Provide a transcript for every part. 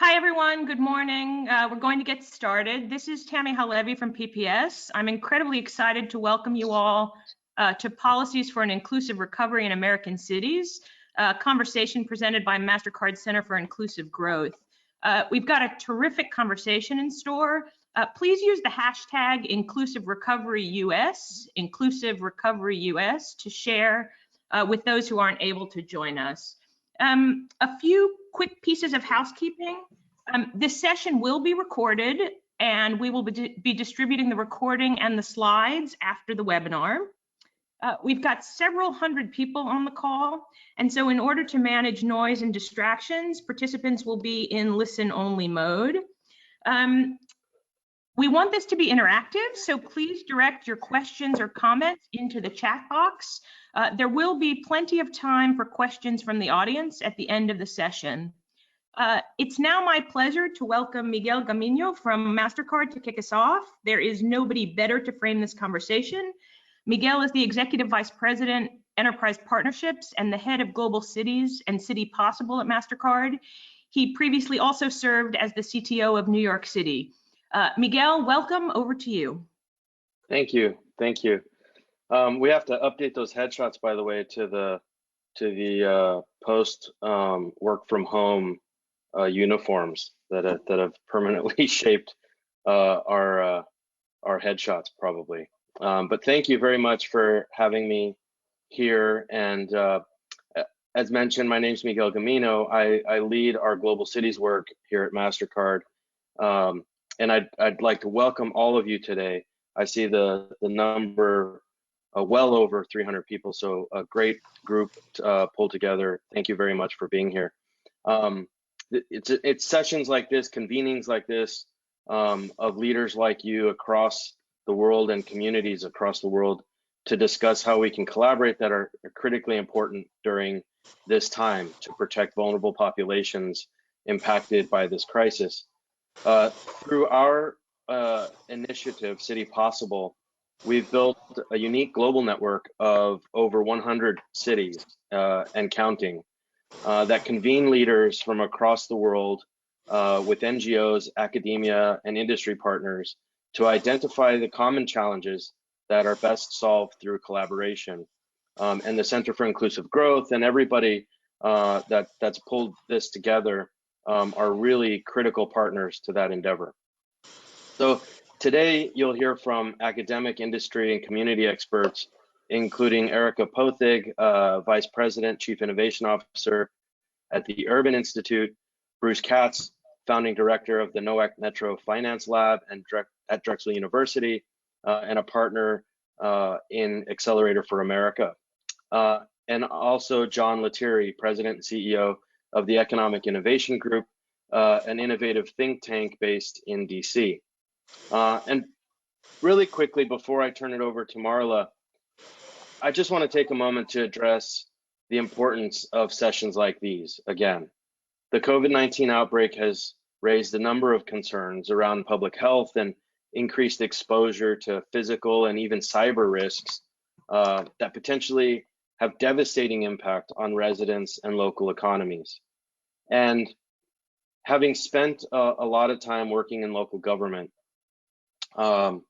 Hi, everyone. Good morning. We're going to get started. This is Tammy Halevi from PPS. I'm incredibly excited to welcome you all to Policies for an Inclusive Recovery in American Cities, a conversation presented by MasterCard Center for Inclusive Growth. We've got a terrific conversation in store. Please use the hashtag #InclusiveRecoveryUS to share with those who aren't able to join us. A few quick pieces of housekeeping. This session will be recorded and we will be distributing the recording and the slides after the webinar. We've got several hundred people on the call, and so in order to manage noise and distractions, participants will be in listen-only mode. We want this to be interactive, so please direct your questions or comments into the chat box. There will be plenty of time for questions from the audience at the end of the session. It's now my pleasure to welcome Miguel Gamino from MasterCard to kick us off. There is nobody better to frame this conversation. Miguel is the Executive Vice President, Enterprise Partnerships, and the head of Global Cities and City Possible at MasterCard. He previously also served as the CTO of New York City. Miguel, welcome. Over to you. Thank you. Thank you. We have to update those headshots, by the way, to the post work from home uniforms that have permanently shaped our headshots, probably. But thank you very much for having me here. And as mentioned, my name is Miguel Gamino. I lead our global cities work here at MasterCard. And I'd like to welcome all of you today. I see the number well over 300 people, so a great group pulled together. Thank you very much for being here. It's sessions like this, convenings like this, of leaders like you across the world and communities across the world to discuss how we can collaborate that are critically important during this time to protect vulnerable populations impacted by this crisis. Through our initiative, City Possible, we've built a unique global network of over 100 cities and counting that convene leaders from across the world with NGOs, academia, and industry partners to identify the common challenges that are best solved through collaboration. And the Center for Inclusive Growth and everybody that's pulled this together are really critical partners to that endeavor. So today you'll hear from academic, industry, and community experts, including Erica Pothig, Vice President, Chief Innovation Officer at the Urban Institute, Bruce Katz, Founding Director of the NOAC Metro Finance Lab and at Drexel University, and a partner in Accelerator for America. And also John Lettieri, President and CEO of the Economic Innovation Group, an innovative think tank based in DC. And really quickly, before I turn it over to Marla, I just want to take a moment to address the importance of sessions like these. Again, the COVID-19 outbreak has raised a number of concerns around public health and increased exposure to physical and even cyber risks that potentially have devastating impact on residents and local economies. And having spent a lot of time working in local government, I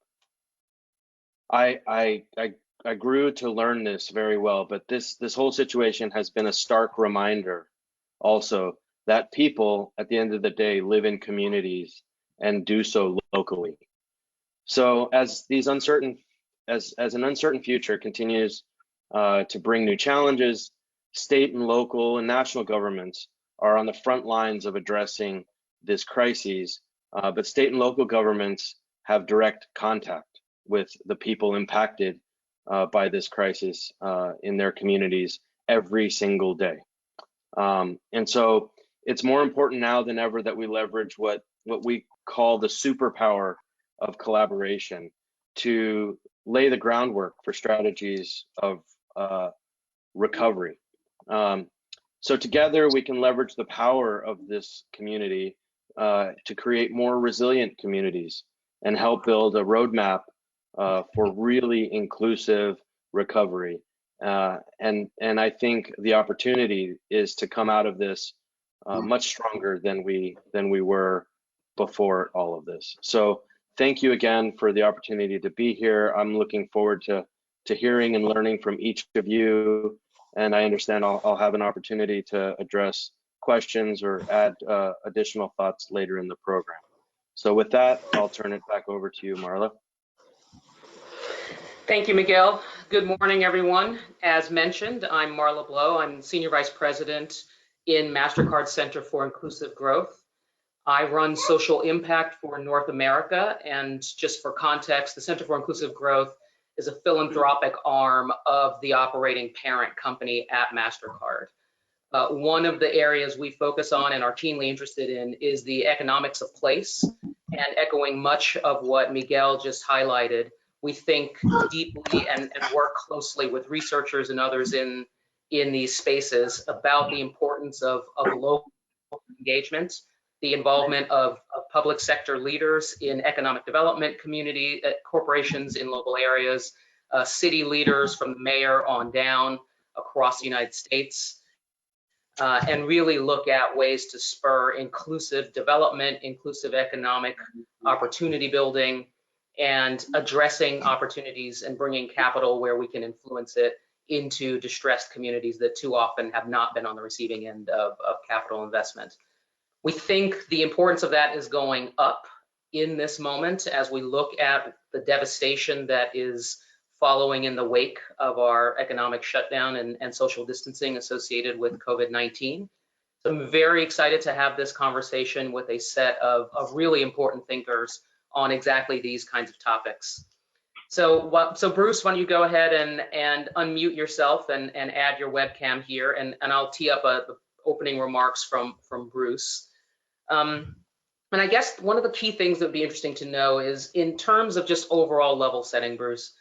grew to learn this very well, but this whole situation has been a stark reminder also that people at the end of the day live in communities and do so locally. So as an uncertain future continues to bring new challenges, state and local and national governments are on the front lines of addressing this crisis, but state and local governments have direct contact with the people impacted by this crisis in their communities every single day. And so it's more important now than ever that we leverage what we call the superpower of collaboration to lay the groundwork for strategies of recovery. So together we can leverage the power of this community to create more resilient communities and help build a roadmap for really inclusive recovery. And I think the opportunity is to come out of this much stronger than we were before all of this. So thank you again for the opportunity to be here. I'm looking forward to hearing and learning from each of you. And I understand I'll have an opportunity to address questions or add additional thoughts later in the program. So with that, I'll turn it back over to you, Marla. Thank you, Miguel. Good morning, everyone. As mentioned, I'm Marla Blow. I'm Senior Vice President in MasterCard Center for Inclusive Growth. I run social impact for North America, and just for context, the Center for Inclusive Growth is a philanthropic arm of the operating parent company at MasterCard. One of the areas we focus on and are keenly interested in is the economics of place, and echoing much of what Miguel just highlighted, we think deeply and work closely with researchers and others in these spaces about the importance of local engagement, the involvement of public sector leaders in economic development, community corporations in local areas, city leaders from the mayor on down across the United States, and really look at ways to spur inclusive development, inclusive economic opportunity building, and addressing opportunities and bringing capital where we can influence it into distressed communities that too often have not been on the receiving end of capital investment. We think the importance of that is going up in this moment as we look at the devastation that is following in the wake of our economic shutdown and social distancing associated with COVID-19. So I'm very excited to have this conversation with a set of really important thinkers on exactly these kinds of topics. So Bruce, why don't you go ahead and unmute yourself and add your webcam here, and I'll tee up opening remarks from Bruce. And I guess one of the key things that would be interesting to know is, in terms of just overall level setting, Bruce,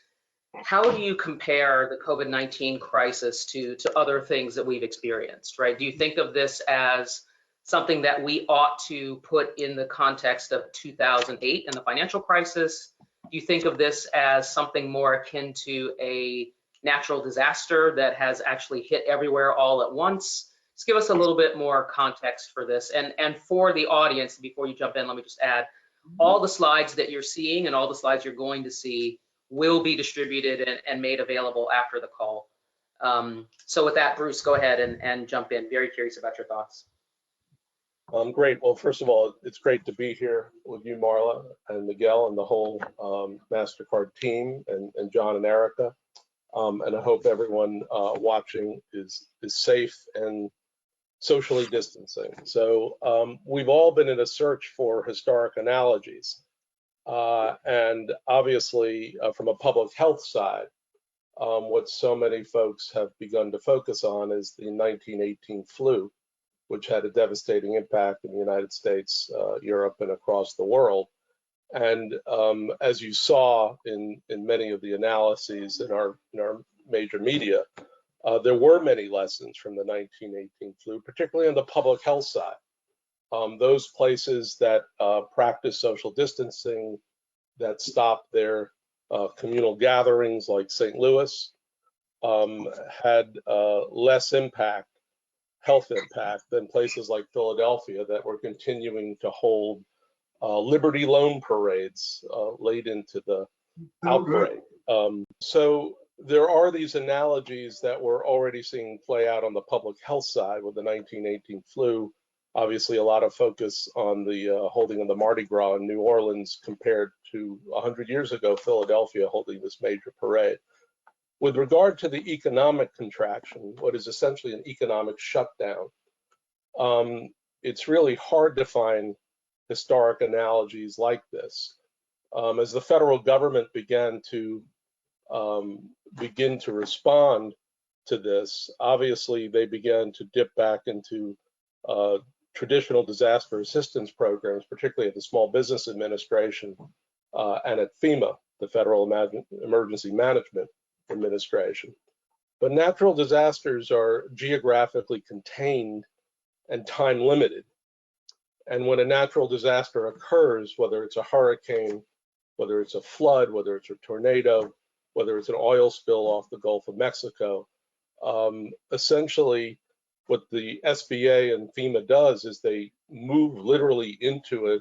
how do you compare the COVID-19 crisis to other things that we've experienced, right? Do you think of this as something that we ought to put in the context of 2008 and the financial crisis? Do you think of this as something more akin to a natural disaster that has actually hit everywhere all at once? Just give us a little bit more context for this. And for the audience, before you jump in, let me just add, all the slides that you're seeing and all the slides you're going to see will be distributed and made available after the call. So with that, Bruce, go ahead and jump in. Very curious about your thoughts. Great. Well, first of all, it's great to be here with you, Marla, and Miguel, and the whole MasterCard team, and John and Erica. And I hope everyone watching is safe and socially distancing. So we've all been in a search for historic analogies. And obviously, from a public health side, what so many folks have begun to focus on is the 1918 flu, which had a devastating impact in the United States, Europe, and across the world. And as you saw in many of the analyses in our major media, there were many lessons from the 1918 flu, particularly on the public health side. Those places that practice social distancing, that stopped their communal gatherings, like St. Louis, had less health impact than places like Philadelphia that were continuing to hold Liberty Loan parades late into the outbreak. So there are these analogies that we're already seeing play out on the public health side with the 1918 flu. Obviously, a lot of focus on the holding of the Mardi Gras in New Orleans compared to 100 years ago, Philadelphia holding this major parade. With regard to the economic contraction, what is essentially an economic shutdown, it's really hard to find historic analogies like this. As the federal government began to respond to this, obviously they began to dip back into traditional disaster assistance programs, particularly at the Small Business Administration and at FEMA, the Federal Emergency Management Administration. But natural disasters are geographically contained and time limited. And when a natural disaster occurs, whether it's a hurricane, whether it's a flood, whether it's a tornado, whether it's an oil spill off the Gulf of Mexico, essentially what the SBA and FEMA does is they move literally into a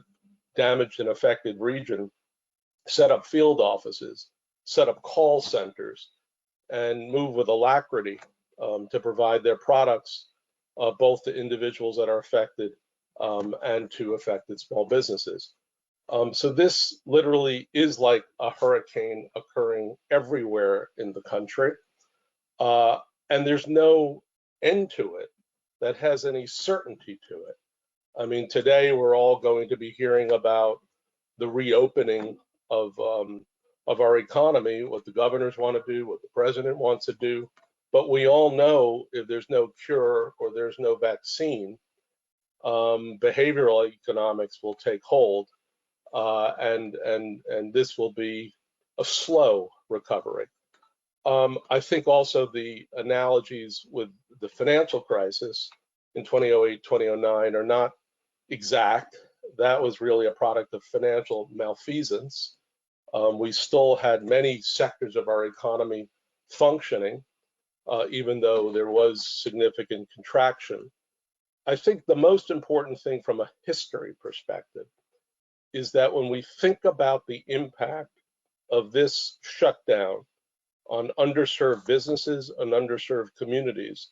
damaged and affected region, set up field offices, set up call centers, and move with alacrity to provide their products both to individuals that are affected and to affected small businesses. So this literally is like a hurricane occurring everywhere in the country. And there's no end to it that has any certainty to it. I mean, today we're all going to be hearing about the reopening of our economy, what the governors want to do, what the president wants to do. But we all know if there's no cure or there's no vaccine, behavioral economics will take hold, and this will be a slow recovery. I think also the analogies with the financial crisis in 2008, 2009 are not exact. That was really a product of financial malfeasance. We still had many sectors of our economy functioning, even though there was significant contraction. I think the most important thing from a history perspective is that when we think about the impact of this shutdown on underserved businesses and underserved communities,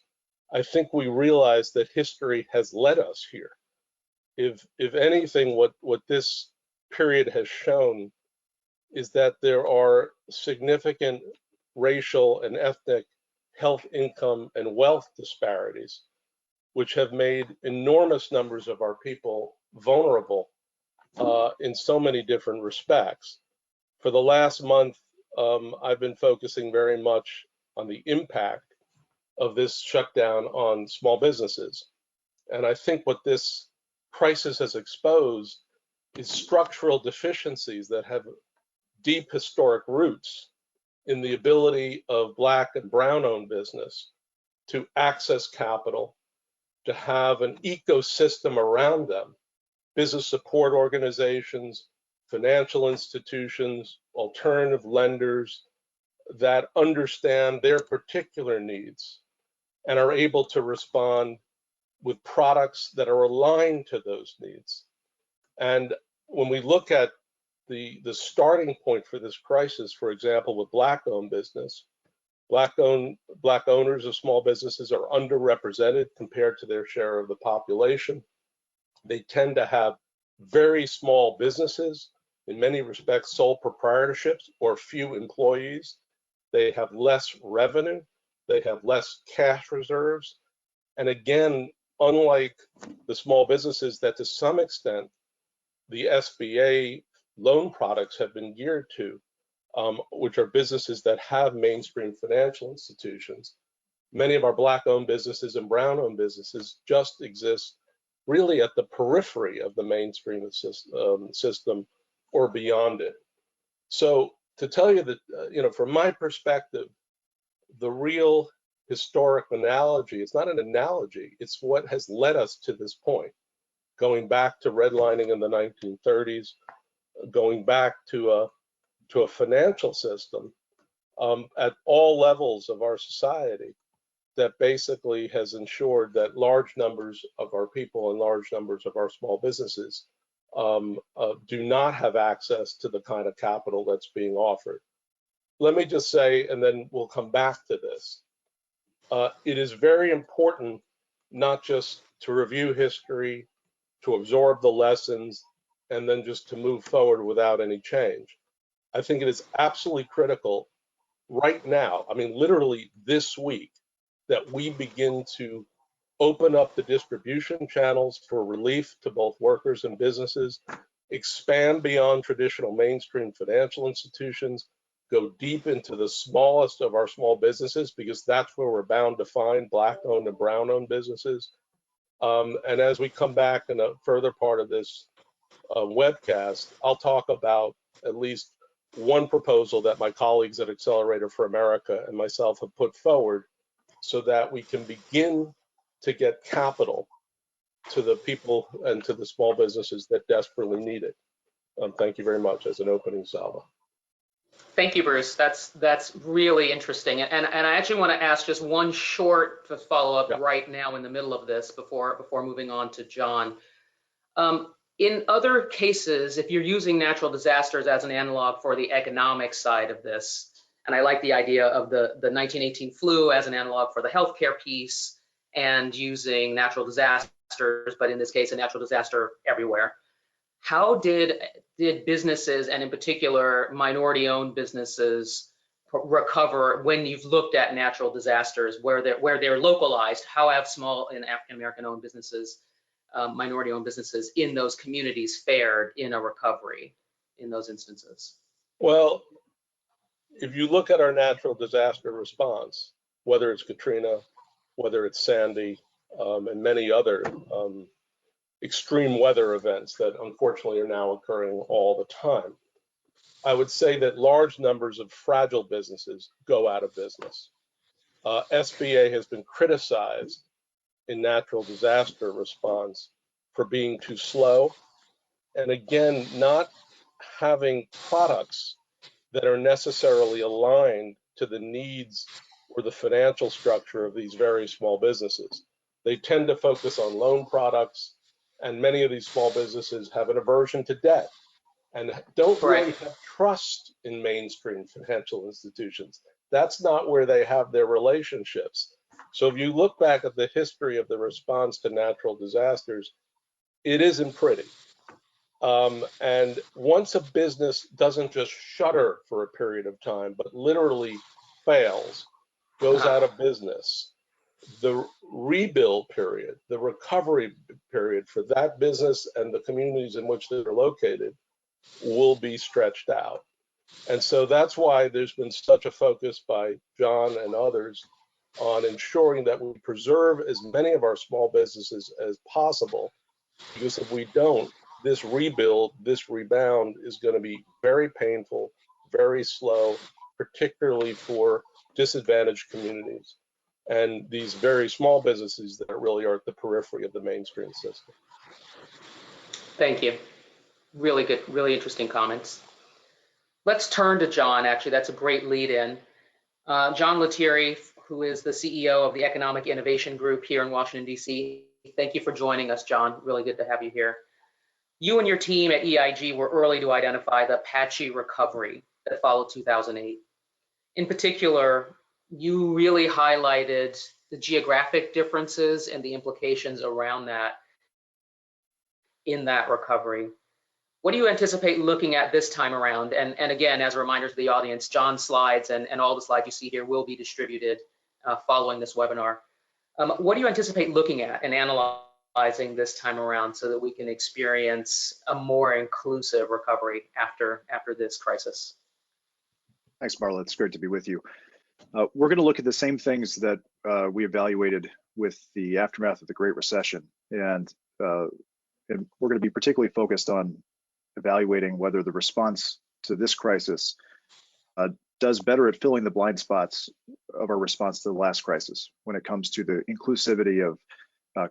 I think we realize that history has led us here. If anything, what this period has shown is that there are significant racial and ethnic, health, income, and wealth disparities, which have made enormous numbers of our people vulnerable in so many different respects. For the last month, I've been focusing very much on the impact of this shutdown on small businesses. And I think what this crisis has exposed is structural deficiencies that have deep historic roots in the ability of Black and Brown-owned business to access capital, to have an ecosystem around them, business support organizations, financial institutions, alternative lenders that understand their particular needs and are able to respond with products that are aligned to those needs. And when we look at the starting point for this crisis, for example, with Black-owned business, Black owners of small businesses are underrepresented compared to their share of the population. They tend to have very small businesses, in many respects, sole proprietorships or few employees. They have less revenue. They have less cash reserves. And again, unlike the small businesses that to some extent the SBA loan products have been geared to, which are businesses that have mainstream financial institutions, many of our Black-owned businesses and Brown-owned businesses just exist really at the periphery of the mainstream system or beyond it. So to tell you that, from my perspective, the real historic analogy, it's not an analogy, it's what has led us to this point. Going back to redlining in the 1930s, going back to a financial system at all levels of our society that basically has ensured that large numbers of our people and large numbers of our small businesses do not have access to the kind of capital that's being offered. Let me just say, and then we'll come back to this, it is very important not just to review history, to absorb the lessons, and then just to move forward without any change. I think it is absolutely critical right now, I mean, literally this week, that we begin to open up the distribution channels for relief to both workers and businesses, expand beyond traditional mainstream financial institutions, go deep into the smallest of our small businesses, because that's where we're bound to find Black-owned and Brown-owned businesses. And as we come back in a further part of this webcast, I'll talk about at least one proposal that my colleagues at Accelerator for America and myself have put forward so that we can begin to get capital to the people and to the small businesses that desperately need it. Thank you very much as an opening salvo. Thank you, Bruce. That's really interesting. And I actually want to ask just one short follow-up Yeah. right now in the middle of this before moving on to John. In other cases, if you're using natural disasters as an analog for the economic side of this, and I like the idea of the 1918 flu as an analog for the healthcare piece, and using natural disasters, but in this case, a natural disaster everywhere. How did businesses, and in particular minority-owned businesses, recover when you've looked at natural disasters where they're localized? How have small and African American-owned businesses, minority-owned businesses in those communities fared in a recovery in those instances? Well, if you look at our natural disaster response, whether it's Katrina, whether it's Sandy, and many other extreme weather events that unfortunately are now occurring all the time, I would say that large numbers of fragile businesses go out of business. SBA has been criticized in natural disaster response for being too slow, and again, not having products that are necessarily aligned to the needs or the financial structure of these very small businesses. They tend to focus on loan products, and many of these small businesses have an aversion to debt and don't really have trust in mainstream financial institutions. That's not where they have their relationships. So if you look back at the history of the response to natural disasters, it isn't pretty. And once a business doesn't just shutter for a period of time, but literally fails, goes out of business, the rebuild period, the recovery period for that business and the communities in which they're located will be stretched out. And so that's why there's been such a focus by John and others on ensuring that we preserve as many of our small businesses as possible, because if we don't, this rebuild, this rebound is going to be very painful, very slow, particularly for disadvantaged communities and these very small businesses that really are at the periphery of the mainstream system. Thank you. Really good, really interesting comments. Let's turn to John. Actually, that's a great lead in. John Lettieri, who is the CEO of the Economic Innovation Group here in Washington, D.C. Thank you for joining us, John. Really good to have you here. You and your team at EIG were early to identify the patchy recovery that followed 2008. In particular, you really highlighted the geographic differences and the implications around that in that recovery. What do you anticipate looking at this time around? And again, as a reminder to the audience, John's slides and all the slides you see here will be distributed following this webinar. What do you anticipate looking at and analyzing this time around so that we can experience a more inclusive recovery after this crisis? Thanks, Marla. It's great to be with you. We're going to look at the same things that we evaluated with the aftermath of the Great Recession. And we're going to be particularly focused on evaluating whether the response to this crisis does better at filling the blind spots of our response to the last crisis when it comes to the inclusivity of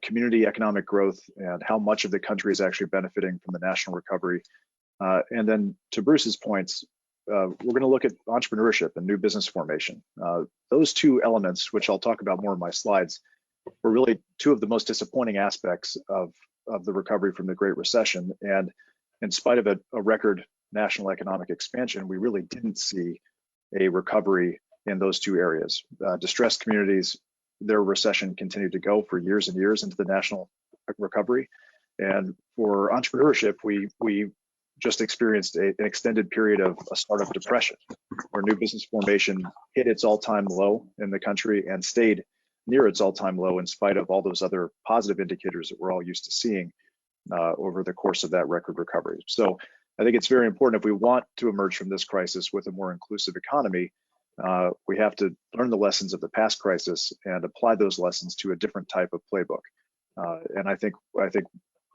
community economic growth and how much of the country is actually benefiting from the national recovery. And then to Bruce's points, we're going to look at entrepreneurship and new business formation. Those two elements, which I'll talk about more in my slides, were really two of the most disappointing aspects of the recovery from the Great Recession. And in spite of a record national economic expansion, we really didn't see a recovery in those two areas. Distressed communities, their recession continued to go for years and years into the national recovery. And for entrepreneurship, we just experienced an extended period of a startup depression where new business formation hit its all-time low in the country and stayed near its all-time low in spite of all those other positive indicators that we're all used to seeing over the course of that record recovery. So I think it's very important, if we want to emerge from this crisis with a more inclusive economy, we have to learn the lessons of the past crisis and apply those lessons to a different type of playbook. And I think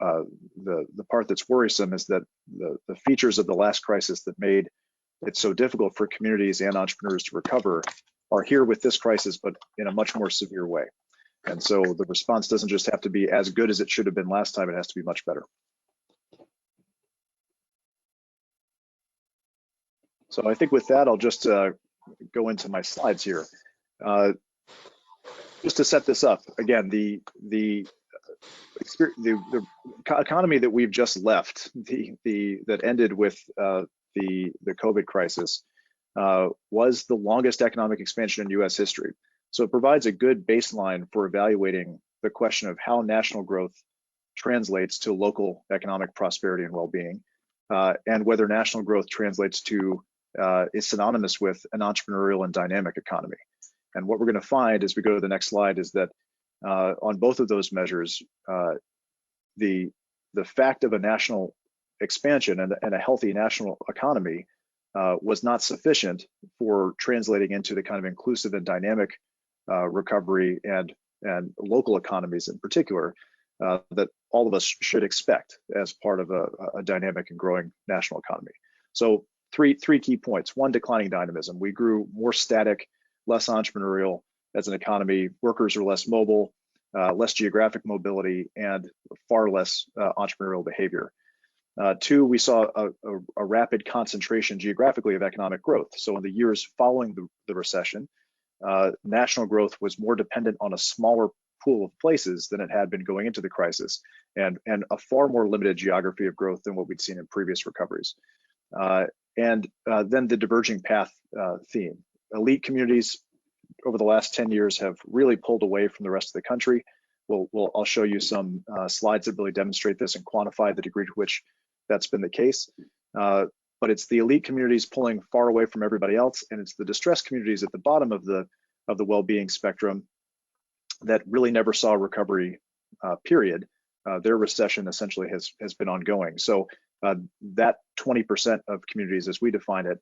the part that's worrisome is that the features of the last crisis that made it so difficult for communities and entrepreneurs to recover are here with this crisis, but in a much more severe way. And so the response doesn't just have to be as good as it should have been last time, it has to be much better. So I think with that, I'll just go into my slides here. Just to set this up, again, the economy that we've just left, that ended with the COVID crisis, was the longest economic expansion in U.S. history. So it provides a good baseline for evaluating the question of how national growth translates to local economic prosperity and well-being, and whether national growth translates to is synonymous with an entrepreneurial and dynamic economy. And what we're going to find as we go to the next slide is that on both of those measures, the fact of a national expansion and a healthy national economy was not sufficient for translating into the kind of inclusive and dynamic recovery and local economies in particular that all of us should expect as part of a dynamic and growing national economy. So three key points. One, declining dynamism. We grew more static, less entrepreneurial as an economy. Workers are less mobile, less geographic mobility, and far less entrepreneurial behavior. Two, we saw a rapid concentration geographically of economic growth. So in the years following the recession, national growth was more dependent on a smaller pool of places than it had been going into the crisis, and a far more limited geography of growth than what we'd seen in previous recoveries. And then the diverging path theme. Elite communities over the last 10 years have really pulled away from the rest of the country. I'll show you some slides that really demonstrate this and quantify the degree to which that's been the case. But it's the elite communities pulling far away from everybody else, and it's the distressed communities at the bottom of the well-being spectrum that really never saw a recovery period. Their recession essentially has been ongoing. So that 20% of communities, as we define it,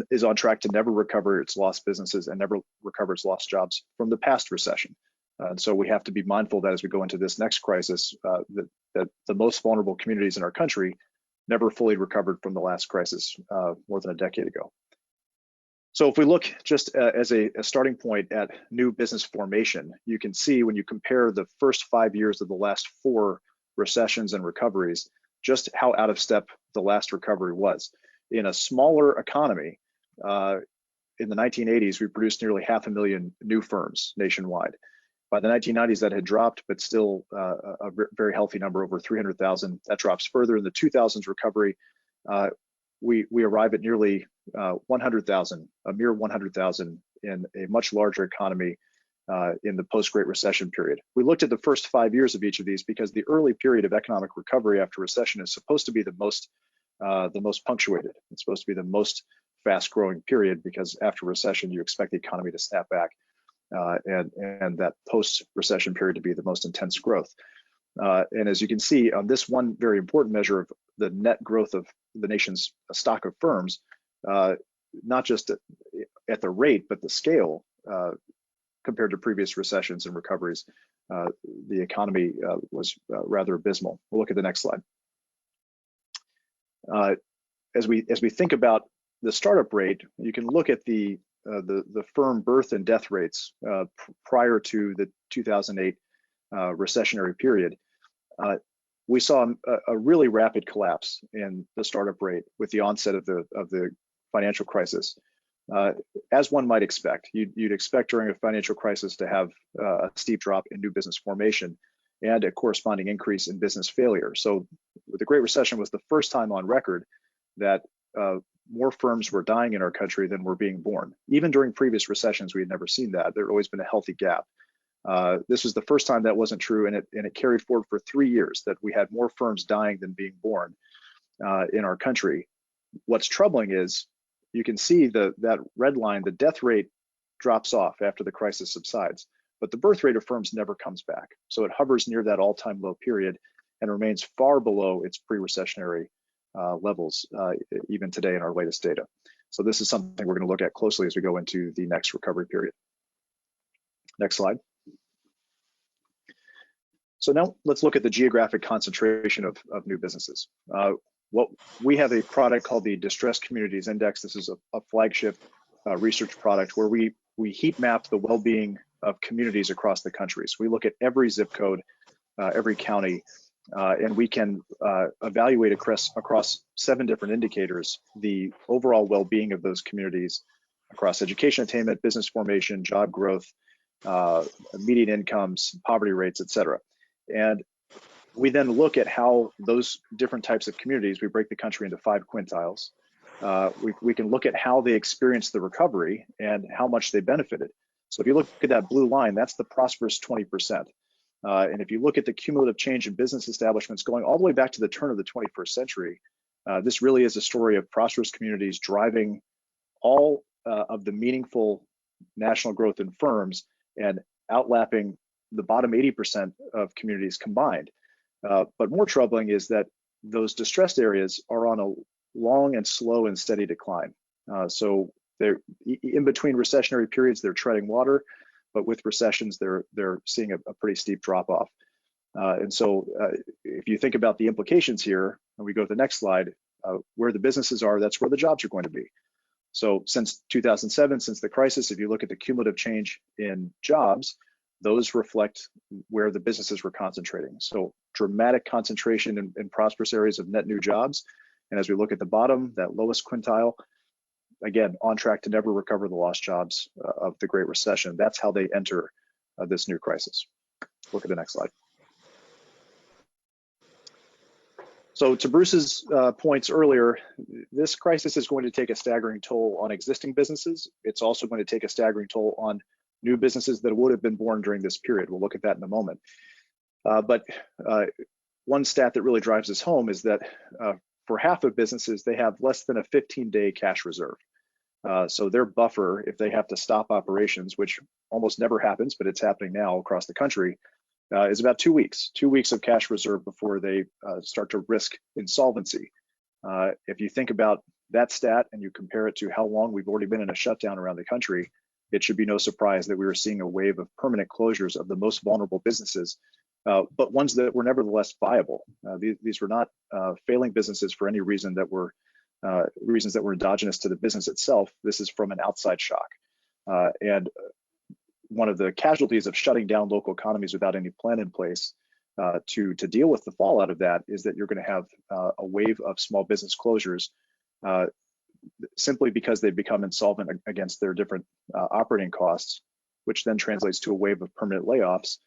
is on track to never recover its lost businesses and never recover its lost jobs from the past recession. And so we have to be mindful that as we go into this next crisis, that the most vulnerable communities in our country never fully recovered from the last crisis more than a decade ago. So if we look just as a starting point at new business formation, you can see when you compare the first 5 years of the last 4 recessions and recoveries, just how out of step the last recovery was. In a smaller economy, in the 1980s, we produced nearly 500,000 new firms nationwide. By the 1990s, that had dropped, but still a very healthy number, over 300,000. That drops further. In the 2000s recovery, we arrive at nearly 100,000, a mere 100,000 in a much larger economy in the post-Great Recession period. We looked at the first 5 years of each of these because the early period of economic recovery after recession is supposed to be the most punctuated. It's supposed to be the most fast-growing period because after recession, you expect the economy to snap back and that post-recession period to be the most intense growth. And as you can see on this one very important measure of the net growth of the nation's stock of firms, not just at the rate, but the scale compared to previous recessions and recoveries, the economy was rather abysmal. We'll look at the next slide. As we think about the startup rate, you can look at the firm birth and death rates prior to the 2008 recessionary period. We saw a really rapid collapse in the startup rate with the onset of the financial crisis. As one might expect, you'd expect during a financial crisis to have a steep drop in new business formation and a corresponding increase in business failure. So the Great Recession was the first time on record that more firms were dying in our country than were being born. Even during previous recessions, we had never seen that. There had always been a healthy gap. This was the first time that wasn't true, and it carried forward for 3 years that we had more firms dying than being born in our country. What's troubling is you can see that red line, the death rate drops off after the crisis subsides, but the birth rate of firms never comes back. So it hovers near that all-time low period and remains far below its pre-recessionary levels, even today in our latest data. So this is something we're going to look at closely as we go into the next recovery period. Next slide. So now let's look at the geographic concentration of new businesses. We have a product called the Distressed Communities Index. This is a flagship research product where we heat map the well-being of communities across the country. So we look at every zip code, every county, and we can evaluate across 7 different indicators the overall well-being of those communities across education attainment, business formation, job growth, median incomes, poverty rates, et cetera. And we then look at how those different types of communities, we break the country into 5 quintiles. We can look at how they experienced the recovery and how much they benefited. So if you look at that blue line, that's the prosperous 20%. And if you look at the cumulative change in business establishments going all the way back to the turn of the 21st century, this really is a story of prosperous communities driving all of the meaningful national growth in firms and outlapping the bottom 80% of communities combined. But more troubling is that those distressed areas are on a long and slow and steady decline. So they're in between recessionary periods, they're treading water, but with recessions, they're seeing a pretty steep drop off. And so if you think about the implications here, and we go to the next slide, where the businesses are, that's where the jobs are going to be. So since 2007, since the crisis, if you look at the cumulative change in jobs, those reflect where the businesses were concentrating. So dramatic concentration in prosperous areas of net new jobs. And as we look at the bottom, that lowest quintile, again, on track to never recover the lost jobs of the Great Recession. That's how they enter this new crisis. Look at the next slide. So to Bruce's points earlier, this crisis is going to take a staggering toll on existing businesses. It's also going to take a staggering toll on new businesses that would have been born during this period. We'll look at that in a moment. But one stat that really drives this home is that for half of businesses, they have less than a 15-day cash reserve. So their buffer, if they have to stop operations, which almost never happens, but it's happening now across the country, is about 2 weeks, 2 weeks of cash reserve before they start to risk insolvency. If you think about that stat and you compare it to how long we've already been in a shutdown around the country, it should be no surprise that we were seeing a wave of permanent closures of the most vulnerable businesses, but ones that were nevertheless viable. These were not failing businesses for any reason that were reasons that were endogenous to the business itself. This is from an outside shock. And one of the casualties of shutting down local economies without any plan in place to deal with the fallout of that is that you're going to have a wave of small business closures simply because they've become insolvent against their different operating costs, which then translates to a wave of permanent layoffs,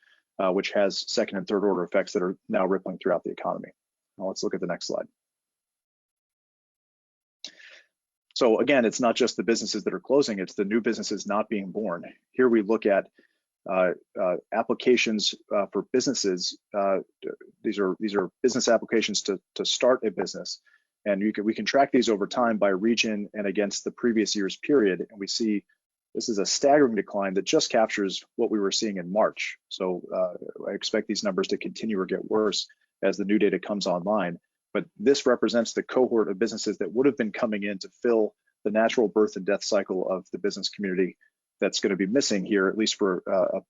which has second and third order effects that are now rippling throughout the economy. Now let's look at the next slide. So again, it's not just the businesses that are closing, it's the new businesses not being born. Here we look at applications for businesses. These are business applications to start a business. And we can track these over time by region and against the previous year's period. And we see this is a staggering decline that just captures what we were seeing in March. So I expect these numbers to continue or get worse as the new data comes online. But this represents the cohort of businesses that would have been coming in to fill the natural birth and death cycle of the business community that's going to be missing here, at least for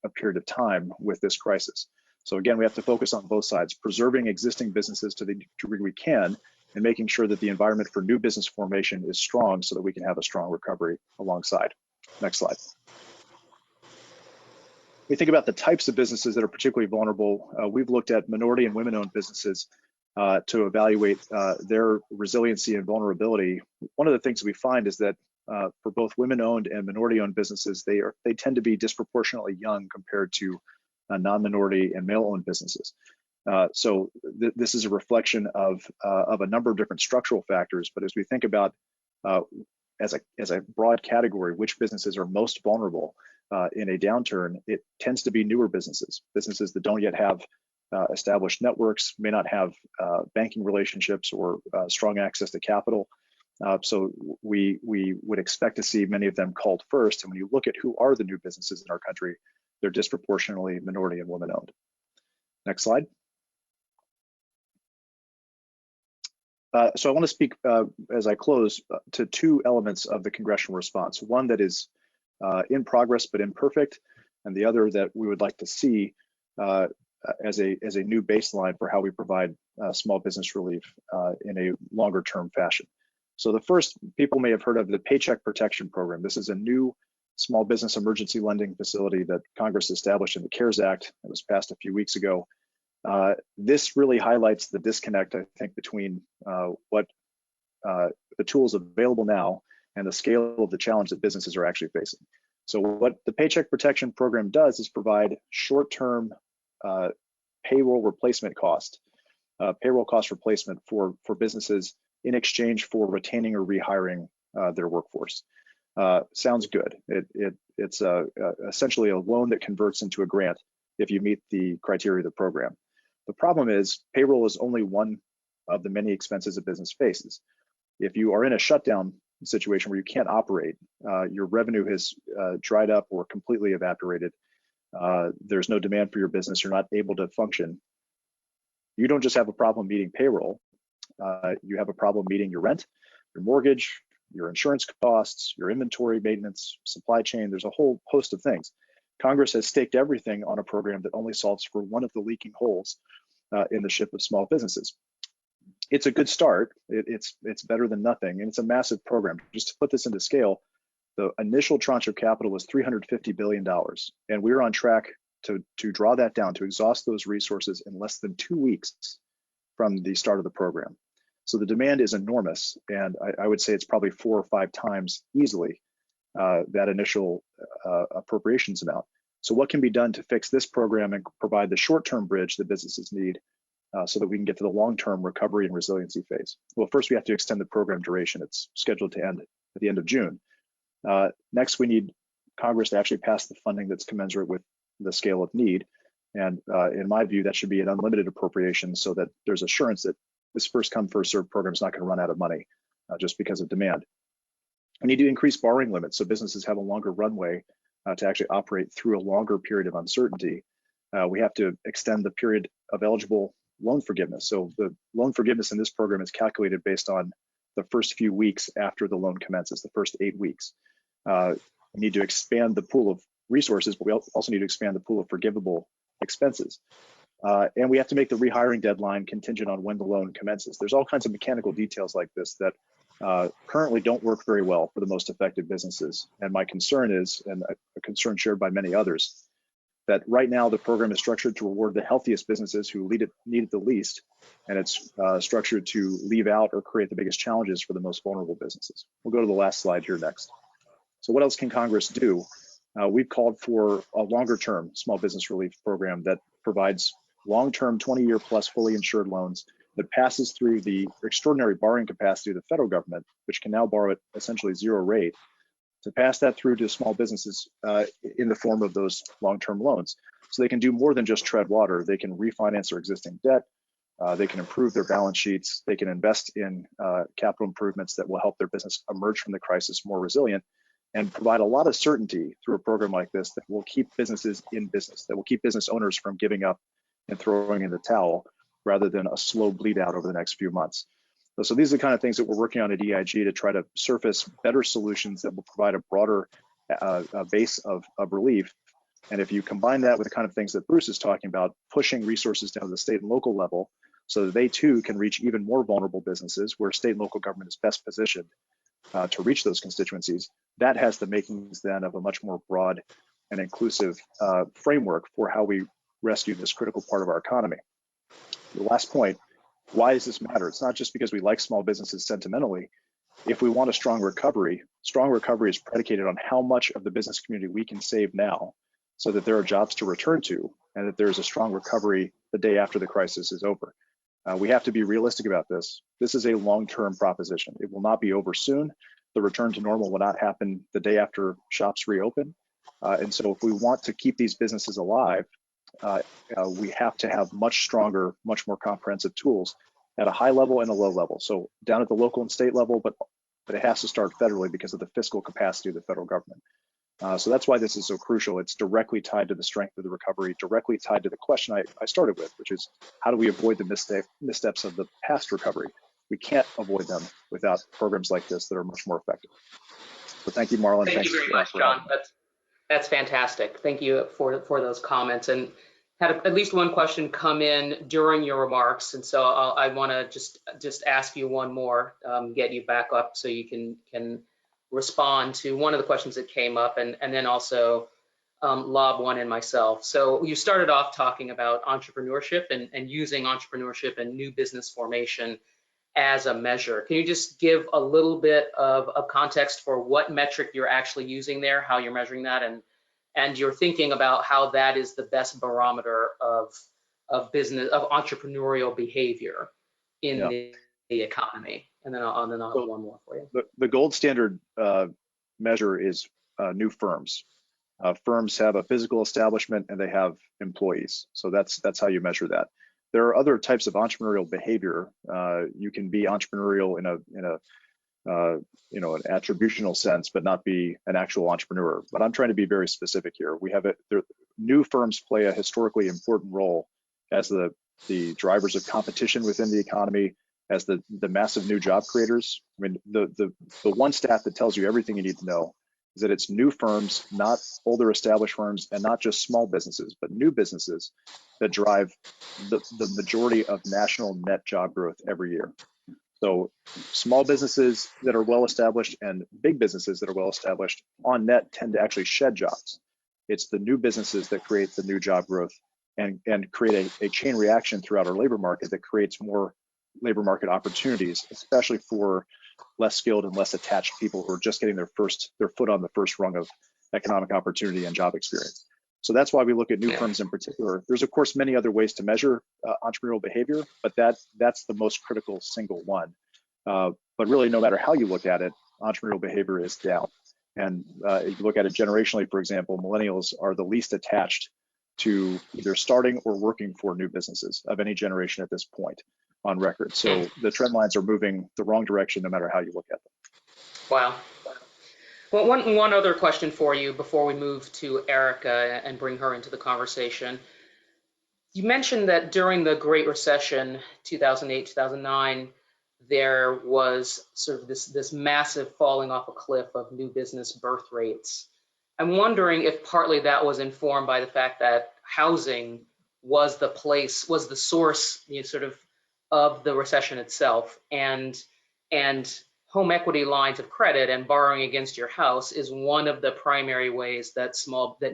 a period of time with this crisis. So again, we have to focus on both sides, preserving existing businesses to the degree we can, and making sure that the environment for new business formation is strong so that we can have a strong recovery alongside. Next slide. We think about the types of businesses that are particularly vulnerable. We've looked at minority and women-owned businesses to evaluate their resiliency and vulnerability. One of the things we find is that for both women-owned and minority-owned businesses, they tend to be disproportionately young compared to non-minority and male-owned businesses. So this is a reflection of a number of different structural factors. But as we think about as a broad category, which businesses are most vulnerable in a downturn, it tends to be newer businesses that don't yet have established networks, may not have banking relationships or strong access to capital. So we would expect to see many of them called first. And when you look at who are the new businesses in our country, they're disproportionately minority and women-owned. Next slide. So I want to speak as I close to 2 elements of the congressional response. One that is in progress but imperfect, and the other that we would like to see as a new baseline for how we provide small business relief in a longer term fashion. So the first, people may have heard of the Paycheck Protection Program. This is a new small business emergency lending facility that Congress established in the CARES Act. It was passed a few weeks ago. This really highlights the disconnect, I think, between what the tools available now and the scale of the challenge that businesses are actually facing. So what the Paycheck Protection Program does is provide short-term payroll replacement cost, payroll cost replacement for businesses in exchange for retaining or rehiring their workforce. Sounds good. It's essentially a loan that converts into a grant if you meet the criteria of the program. The problem is payroll is only one of the many expenses a business faces. If you are in a shutdown situation where you can't operate, your revenue has dried up or completely evaporated, there's no demand for your business, you're not able to function, you don't just have a problem meeting payroll, you have a problem meeting your rent, your mortgage, your insurance costs, your inventory maintenance, supply chain. There's a whole host of things. Congress has staked everything on a program that only solves for one of the leaking holes in the ship of small businesses. It's a good start. It's better than nothing, and it's a massive program. Just to put this into scale, the initial tranche of capital was $350 billion, and we're on track to draw that down, to exhaust those resources in less than 2 weeks from the start of the program. So the demand is enormous, and I would say it's probably 4 or 5 times easily that initial appropriations amount. So what can be done to fix this program and provide the short-term bridge that businesses need so that we can get to the long-term recovery and resiliency phase? Well, first we have to extend the program duration. It's scheduled to end at the end of June. Next, we need Congress to actually pass the funding that's commensurate with the scale of need. And in my view, that should be an unlimited appropriation so that there's assurance that this first come, first served program is not going to run out of money just because of demand. We need to increase borrowing limits so businesses have a longer runway to actually operate through a longer period of uncertainty. We have to extend the period of eligible loan forgiveness. So the loan forgiveness in this program is calculated based on the first few weeks after the loan commences, the first 8 weeks. We need to expand the pool of resources, but we also need to expand the pool of forgivable expenses. And we have to make the rehiring deadline contingent on when the loan commences. There's all kinds of mechanical details like this that currently don't work very well for the most affected businesses. And my concern is, and a concern shared by many others, that right now the program is structured to reward the healthiest businesses who need it the least, and it's structured to leave out or create the biggest challenges for the most vulnerable businesses. We'll go to the last slide here next. So what else can Congress do? We've called for a longer-term small business relief program that provides long-term 20-year plus fully insured loans that passes through the extraordinary borrowing capacity of the federal government, which can now borrow at essentially 0 rate, to pass that through to small businesses in the form of those long-term loans. So they can do more than just tread water. They can refinance their existing debt. They can improve their balance sheets. They can invest in capital improvements that will help their business emerge from the crisis more resilient and provide a lot of certainty through a program like this that will keep businesses in business, that will keep business owners from giving up and throwing in the towel rather than a slow bleed out over the next few months. So these are the kind of things that we're working on at EIG to try to surface better solutions that will provide a broader base of relief. And if you combine that with the kind of things that Bruce is talking about, pushing resources down to the state and local level so that they too can reach even more vulnerable businesses where state and local government is best positioned to reach those constituencies, that has the makings then of a much more broad and inclusive framework for how we rescue this critical part of our economy. The last point, why does this matter? It's not just because we like small businesses sentimentally. If we want a strong recovery is predicated on how much of the business community we can save now so that there are jobs to return to and that there's a strong recovery the day after the crisis is over. We have to be realistic about this. This is a long-term proposition. It will not be over soon. The return to normal will not happen the day after shops reopen. And so if we want to keep these businesses alive, we have to have much stronger, much more comprehensive tools at a high level and a low level. So down at the local and state level, but it has to start federally because of the fiscal capacity of the federal government. So that's why this is so crucial. It's directly tied to the strength of the recovery, directly tied to the question I started with, which is how do we avoid the missteps of the past recovery? We can't avoid them without programs like this that are much more effective. So thank you, Marlon. Thank you very much, John. That's fantastic. Thank you for those comments. And had at least one question come in during your remarks, and so I want to just ask you one more, get you back up so you can respond to one of the questions that came up, and then also lob one in myself. So you started off talking about entrepreneurship and using entrepreneurship and new business formation as a measure. Can you just give a little bit of context for what metric you're actually using there, how you're measuring that, and you're thinking about how that is the best barometer of business, of entrepreneurial behavior in the economy? And then I'll have one more for you. The gold standard measure is new firms. Firms have a physical establishment and they have employees. So that's how you measure that. There are other types of entrepreneurial behavior. You can be entrepreneurial in a an attributional sense, but not be an actual entrepreneur. But I'm trying to be very specific here. We have new firms play a historically important role as the drivers of competition within the economy, as the massive new job creators. I mean, the one stat that tells you everything you need to know is that it's new firms, not older established firms, and not just small businesses, but new businesses that drive the majority of national net job growth every year. So small businesses that are well established and big businesses that are well established on net tend to actually shed jobs. It's the new businesses that create the new job growth and create a chain reaction throughout our labor market that creates more labor market opportunities, especially for less skilled and less attached people who are just getting their foot on the first rung of economic opportunity and job experience. So that's why we look at new firms in particular. There's of course many other ways to measure entrepreneurial behavior, but that's the most critical single one. But really, no matter how you look at it, entrepreneurial behavior is down. And if you look at it generationally, for example, millennials are the least attached to either starting or working for new businesses of any generation at this point on record. So the trend lines are moving the wrong direction no matter how you look at them. Wow. Well, one other question for you before we move to Erica and bring her into the conversation. You mentioned that during the Great Recession, 2008, 2009, there was sort of this massive falling off a cliff of new business birth rates. I'm wondering if partly that was informed by the fact that housing was the source, sort of the recession itself, and home equity lines of credit and borrowing against your house is one of the primary ways that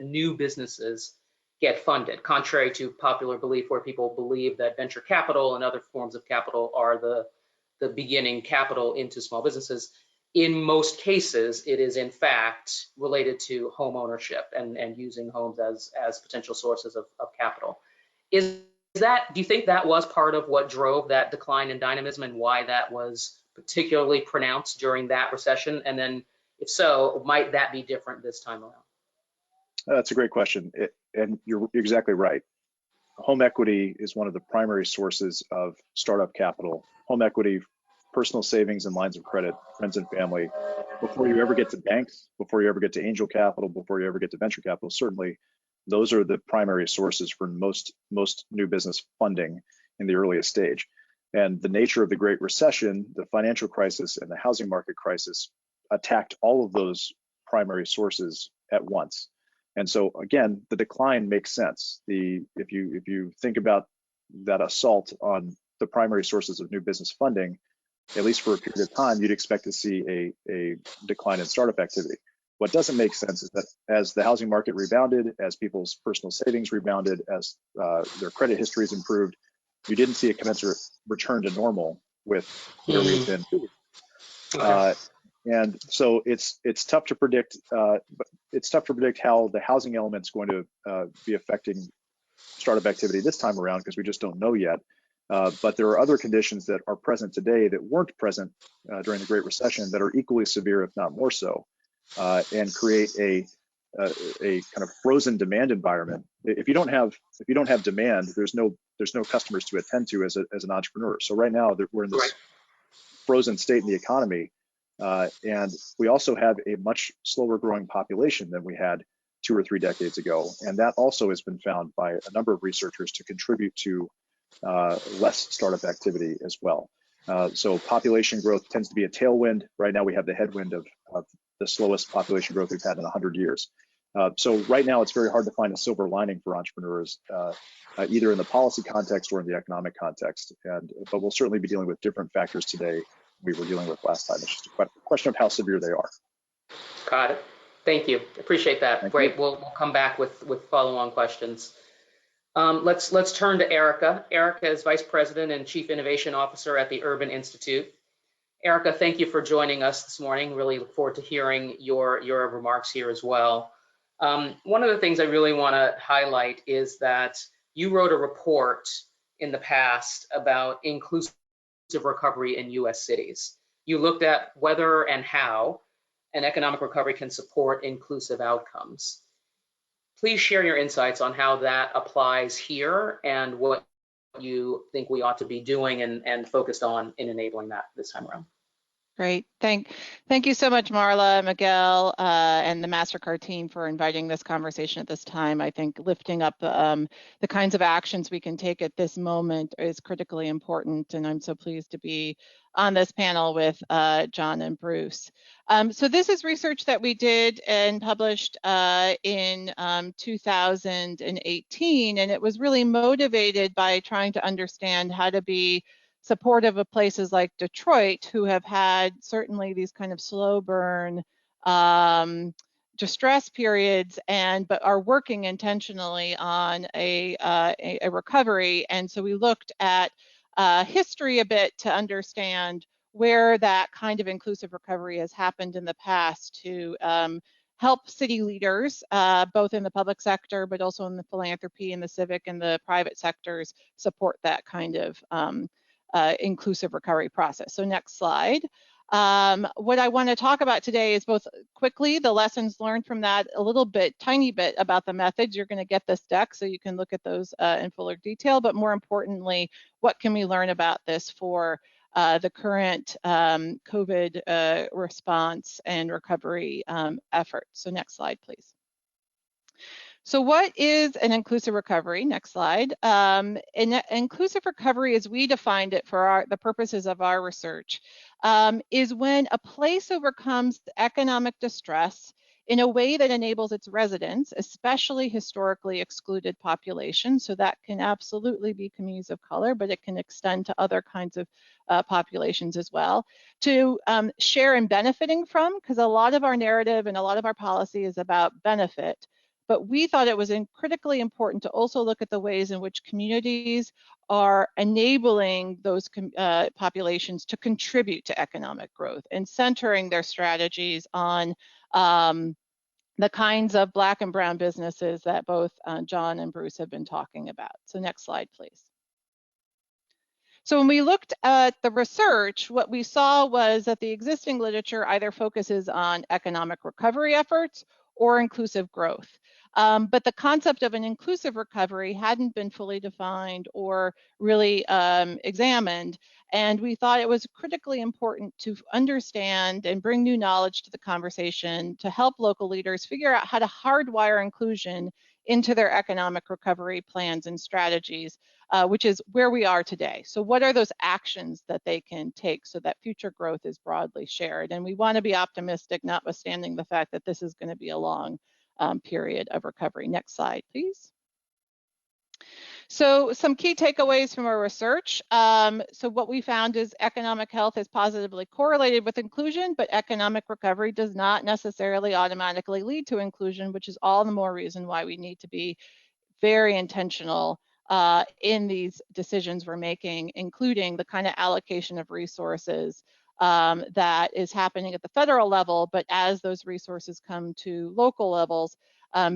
new businesses get funded, contrary to popular belief where people believe that venture capital and other forms of capital are the beginning capital into small businesses. In most cases, it is in fact related to home ownership and using homes as potential sources of capital. Do you think that was part of what drove that decline in dynamism and why that was particularly pronounced during that recession? And then if so, might that be different this time around? That's a great question. And you're exactly right. Home equity is one of the primary sources of startup capital. Home equity, personal savings and lines of credit, friends and family. Before you ever get to banks, before you ever get to angel capital, before you ever get to venture capital, certainly those are the primary sources for most new business funding in the earliest stage. And the nature of the Great Recession, the financial crisis and the housing market crisis attacked all of those primary sources at once. And so again, the decline makes sense. If you think about that assault on the primary sources of new business funding, at least for a period of time, you'd expect to see a decline in startup activity. What doesn't make sense is that as the housing market rebounded, as people's personal savings rebounded, as their credit histories improved, you didn't see a commensurate return to normal with where we've been. And so it's tough to predict. It's tough to predict how the housing element's going to be affecting startup activity this time around because we just don't know yet. But there are other conditions that are present today that weren't present during the Great Recession that are equally severe, if not more so, and create a kind of frozen demand environment. If you don't have demand, there's no customers to attend to as an entrepreneur. So right now we're in this frozen state in the economy, and we also have a much slower growing population than we had 2 or 3 decades ago, and that also has been found by a number of researchers to contribute to less startup activity as well. So population growth tends to be a tailwind. Right now we have the headwind of the slowest population growth we've had in 100 years. So right now it's very hard to find a silver lining for entrepreneurs, either in the policy context or in the economic context. But we'll certainly be dealing with different factors today we were dealing with last time. It's just a question of how severe they are. Got it. Thank you. Appreciate that. Thank Great. you. We'll come back with follow-on questions. Let's turn to Erica. Erica is Vice President and Chief Innovation Officer at the Urban Institute. Erica, thank you for joining us this morning. Really look forward to hearing your remarks here as well. One of the things I really want to highlight is that you wrote a report in the past about inclusive recovery in US cities. You looked at whether and how an economic recovery can support inclusive outcomes. Please share your insights on how that applies here and what you think we ought to be doing and focused on in enabling that this time around. Great. Thank you so much, Marla, Miguel, and the MasterCard team for inviting this conversation at this time. I think lifting up the kinds of actions we can take at this moment is critically important, and I'm so pleased to be on this panel with John and Bruce. So this is research that we did and published in 2018, and it was really motivated by trying to understand how to be supportive of places like Detroit, who have had certainly these kind of slow burn distress periods, but are working intentionally on a recovery. And so we looked at history a bit to understand where that kind of inclusive recovery has happened in the past to help city leaders, both in the public sector, but also in the philanthropy and the civic and the private sectors, support that kind of inclusive recovery process. So next slide. What I want to talk about today is both quickly the lessons learned from that, a little bit, tiny bit about the methods. You're going to get this deck so you can look at those in fuller detail, but more importantly, what can we learn about this for the current COVID response and recovery effort. So next slide, please. So what is an inclusive recovery? Next slide. Inclusive recovery, as we defined it for the purposes of our research, is when a place overcomes economic distress in a way that enables its residents, especially historically excluded populations, so that can absolutely be communities of color, but it can extend to other kinds of populations as well, to share in benefiting from, because a lot of our narrative and a lot of our policy is about benefit. But we thought it was critically important to also look at the ways in which communities are enabling those populations to contribute to economic growth and centering their strategies on the kinds of Black and brown businesses that both John and Bruce have been talking about. So next slide, please. So when we looked at the research, what we saw was that the existing literature either focuses on economic recovery efforts or inclusive growth. But the concept of an inclusive recovery hadn't been fully defined or really examined. And we thought it was critically important to understand and bring new knowledge to the conversation to help local leaders figure out how to hardwire inclusion into their economic recovery plans and strategies, which is where we are today. So what are those actions that they can take so that future growth is broadly shared? And we want to be optimistic, notwithstanding the fact that this is going to be a long period of recovery. Next slide, please. So some key takeaways from our research. So what we found is economic health is positively correlated with inclusion, but economic recovery does not necessarily automatically lead to inclusion, which is all the more reason why we need to be very intentional in these decisions we're making, including the kind of allocation of resources that is happening at the federal level, but as those resources come to local levels,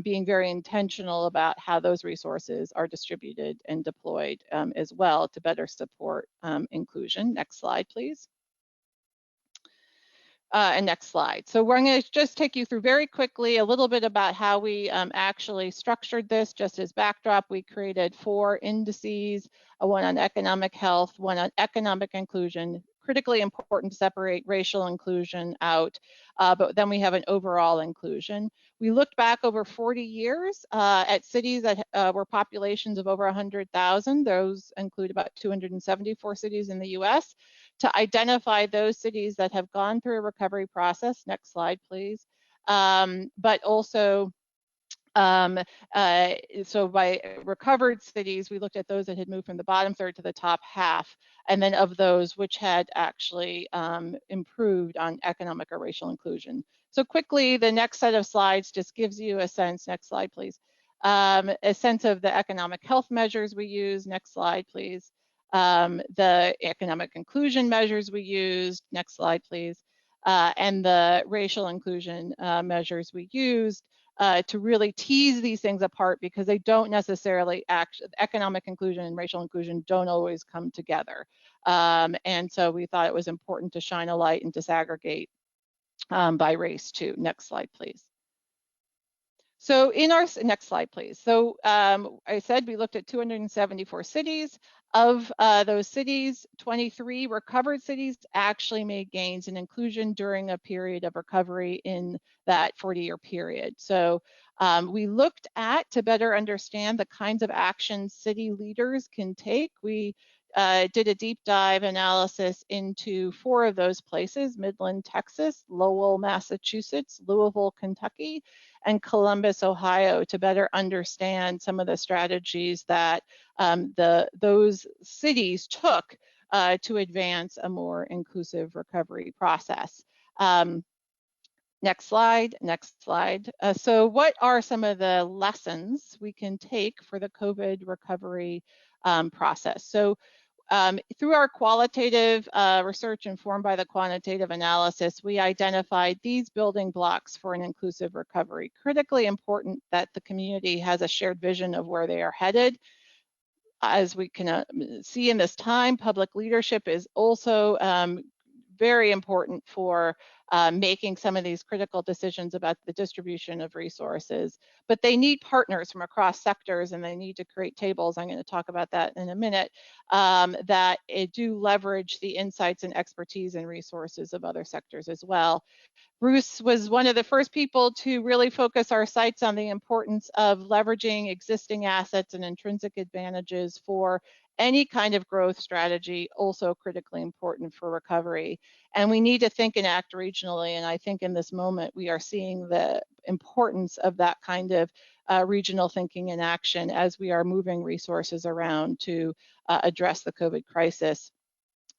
being very intentional about how those resources are distributed and deployed as well to better support inclusion. Next slide, please. And next slide. So we're going to just take you through very quickly a little bit about how we actually structured this. Just as backdrop, we created 4 indices, one on economic health, one on economic inclusion. Critically important to separate racial inclusion out, but then we have an overall inclusion. We looked back over 40 years at cities that were populations of over 100,000. Those include about 274 cities in the US, to identify those cities that have gone through a recovery process. Next slide, please. But also, so by recovered cities, we looked at those that had moved from the bottom third to the top half, and then of those which had actually improved on economic or racial inclusion. So quickly, the next set of slides just gives you a sense. Next slide, please. A sense of the economic health measures we use. Next slide, please. The economic inclusion measures we used. Next slide, please. And the racial inclusion measures we used to really tease these things apart, because they don't necessarily economic inclusion and racial inclusion don't always come together. And so we thought it was important to shine a light and disaggregate by race too. Next slide, please. So in our, next slide, please. So I said we looked at 274 cities. Of those cities, 23 recovered cities actually made gains in inclusion during a period of recovery in that 40-year period. So we looked at, to better understand the kinds of actions city leaders can take, we did a deep dive analysis into 4 of those places: Midland, Texas; Lowell, Massachusetts; Louisville, Kentucky; and Columbus, Ohio, to better understand some of the strategies that those cities took to advance a more inclusive recovery process. Next slide, next slide. So what are some of the lessons we can take for the COVID recovery process? So through our qualitative research informed by the quantitative analysis, we identified these building blocks for an inclusive recovery. Critically important that the community has a shared vision of where they are headed. As we can see in this time, public leadership is also very important for making some of these critical decisions about the distribution of resources. But they need partners from across sectors, and they need to create tables, I'm going to talk about that in a minute, that do leverage the insights and expertise and resources of other sectors as well. Bruce was one of the first people to really focus our sights on the importance of leveraging existing assets and intrinsic advantages for any kind of growth strategy, also critically important for recovery. And we need to think and act regionally. And I think in this moment, we are seeing the importance of that kind of regional thinking and action as we are moving resources around to address the COVID crisis.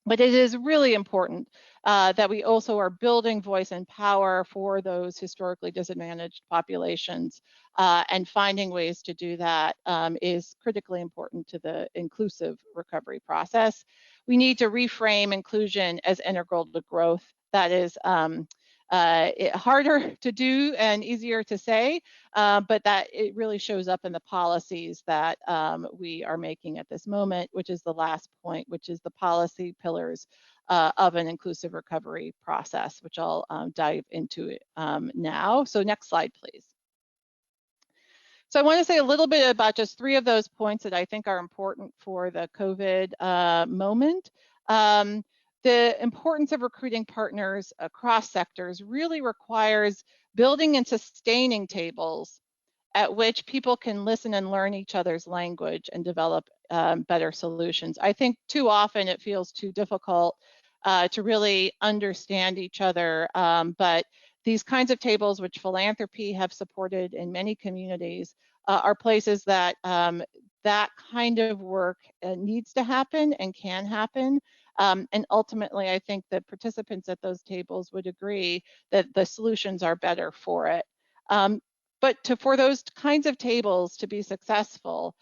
But it is really important that we also are building voice and power for those historically disadvantaged populations, and finding ways to do that is critically important to the inclusive recovery process. We need to reframe inclusion as integral to growth. That is harder to do and easier to say, but that it really shows up in the policies that we are making at this moment, which is the last point, which is the policy pillars of an inclusive recovery process, which I'll dive into now. So next slide, please. So I want to say a little bit about just 3 of those points that I think are important for the COVID moment. The importance of recruiting partners across sectors really requires building and sustaining tables at which people can listen and learn each other's language and develop better solutions. I think too often it feels too difficult to really understand each other, but these kinds of tables, which philanthropy have supported in many communities, are places that that kind of work needs to happen and can happen. And ultimately, I think the participants at those tables would agree that the solutions are better for it. But for those kinds of tables to be successful,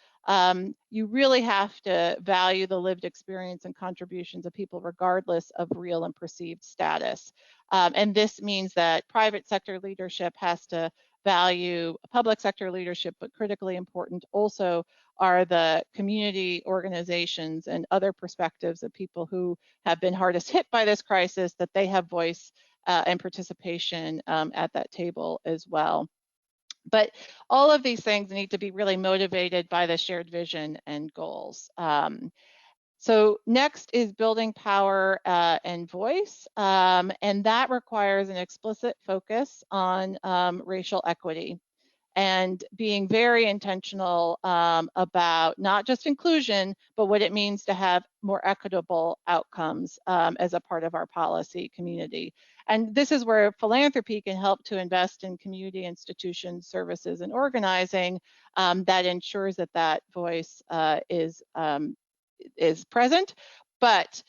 you really have to value the lived experience and contributions of people regardless of real and perceived status. And this means that private sector leadership has to value public sector leadership, but critically important also are the community organizations and other perspectives of people who have been hardest hit by this crisis, that they have voice and participation at that table as well. But all of these things need to be really motivated by the shared vision and goals. So next is building power and voice, and that requires an explicit focus on racial equity and being very intentional about not just inclusion, but what it means to have more equitable outcomes as a part of our policy community. And this is where philanthropy can help to invest in community institutions, services, and organizing that ensures that that voice is present. But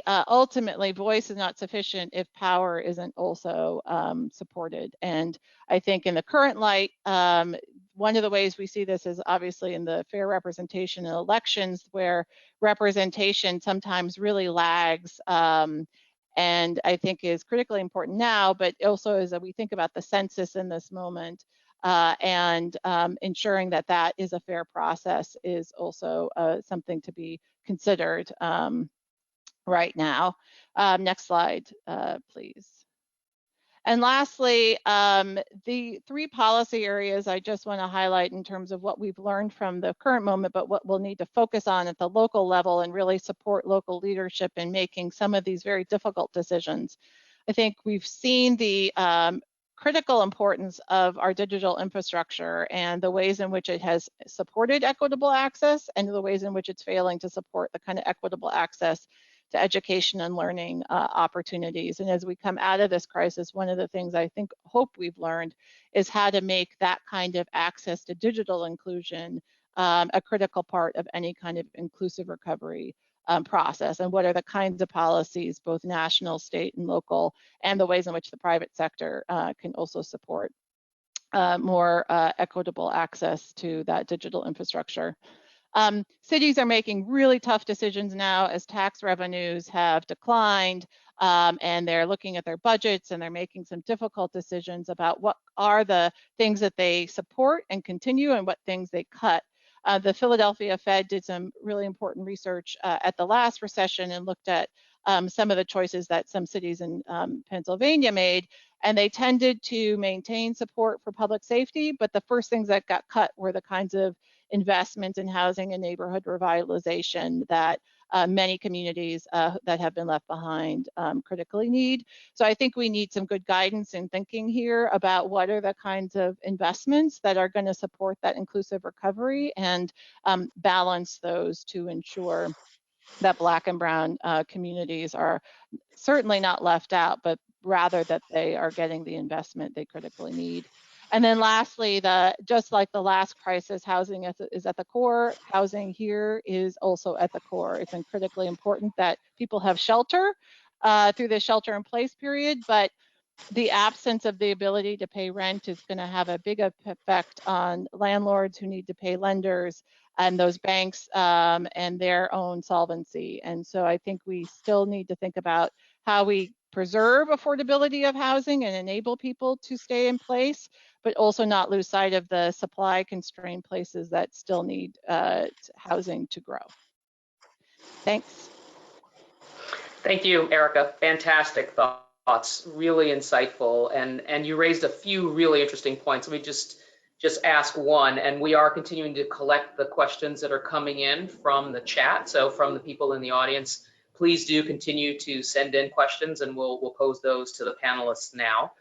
ultimately voice is not sufficient if power isn't also supported. And I think in the current light, one of the ways we see this is obviously in the fair representation in elections, where representation sometimes really lags, and I think is critically important now, but also as we think about the census in this moment, and ensuring that that is a fair process is also something to be considered right now. Next slide, please. And lastly, the 3 policy areas I just want to highlight in terms of what we've learned from the current moment, but what we'll need to focus on at the local level and really support local leadership in making some of these very difficult decisions. I think we've seen the critical importance of our digital infrastructure and the ways in which it has supported equitable access and the ways in which it's failing to support the kind of equitable access to education and learning opportunities. And as we come out of this crisis, one of the things I hope we've learned is how to make that kind of access to digital inclusion a critical part of any kind of inclusive recovery process, and what are the kinds of policies, both national, state, and local, and the ways in which the private sector can also support more equitable access to that digital infrastructure. Cities are making really tough decisions now as tax revenues have declined, and they're looking at their budgets and they're making some difficult decisions about what are the things that they support and continue and what things they cut. The Philadelphia Fed did some really important research at the last recession and looked at some of the choices that some cities in Pennsylvania made, and they tended to maintain support for public safety, but the first things that got cut were the kinds of investments in housing and neighborhood revitalization that many communities that have been left behind critically need. So I think we need some good guidance in thinking here about what are the kinds of investments that are going to support that inclusive recovery and balance those to ensure that Black and Brown communities are certainly not left out, but rather that they are getting the investment they critically need. And then lastly, just like the last crisis, housing is at the core. Housing here is also at the core. It's critically important that people have shelter through the shelter in place period, but the absence of the ability to pay rent is going to have a big effect on landlords who need to pay lenders and those banks and their own solvency. And so I think we still need to think about how we preserve affordability of housing and enable people to stay in place, but also not lose sight of the supply constrained places that still need housing to grow. Thanks. Thank you, Erica. Fantastic thoughts, really insightful, and you raised a few really interesting points. Let me just ask one, and we are continuing to collect the questions that are coming in from the chat. So from the people in the audience, please do continue to send in questions, and we'll pose those to the panelists now.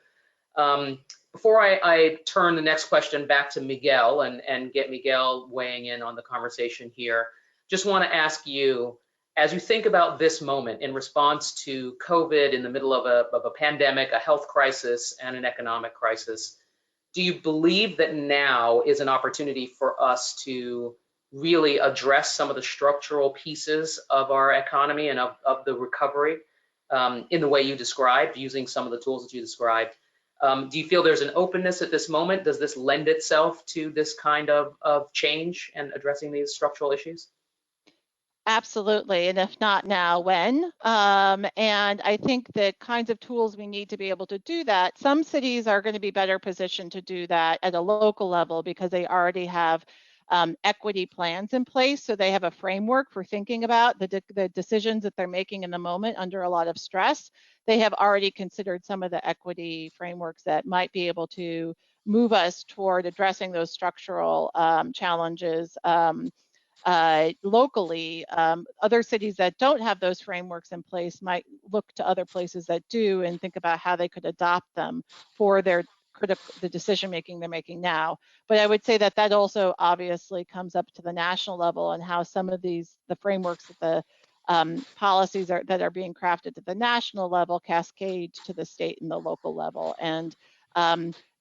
Before I turn the next question back to Miguel and get Miguel weighing in on the conversation here, just want to ask you, as you think about this moment in response to COVID in the middle of a pandemic, a health crisis, and an economic crisis, do you believe that now is an opportunity for us to really address some of the structural pieces of our economy and of the recovery in the way you described, using some of the tools that you described? Do you feel there's an openness at this moment? Does this lend itself to this kind of change and addressing these structural issues? Absolutely, and if not now, when? And I think the kinds of tools we need to be able to do that, some cities are going to be better positioned to do that at a local level because they already have equity plans in place. So they have a framework for thinking about the decisions that they're making in the moment under a lot of stress. They have already considered some of the equity frameworks that might be able to move us toward addressing those structural challenges locally. Other cities that don't have those frameworks in place might look to other places that do and think about how they could adopt them for the decision making they're making now. But I would say that that also obviously comes up to the national level and how some of the frameworks that the policies that are being crafted at the national level cascade to the state and the local level. And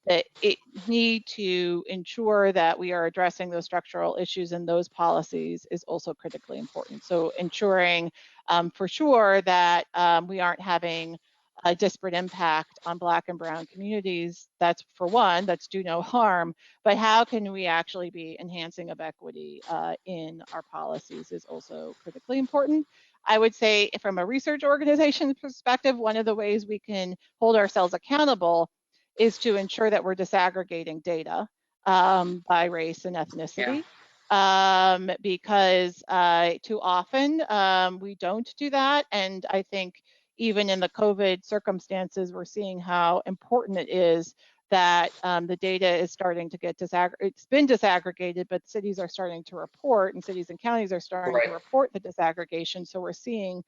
that it need to ensure that we are addressing those structural issues and those policies is also critically important. So ensuring for sure that we aren't having a disparate impact on Black and Brown communities. That's for one, that's do no harm, but how can we actually be enhancing of equity in our policies is also critically important. I would say from a research organization perspective, one of the ways we can hold ourselves accountable is to ensure that we're disaggregating data by race and ethnicity. Because too often we don't do that. And I think even in the COVID circumstances, we're seeing how important it is that the data is starting to get disaggregated. It's been disaggregated, but cities are starting to report, and cities and counties are starting to report the disaggregation. So we're seeing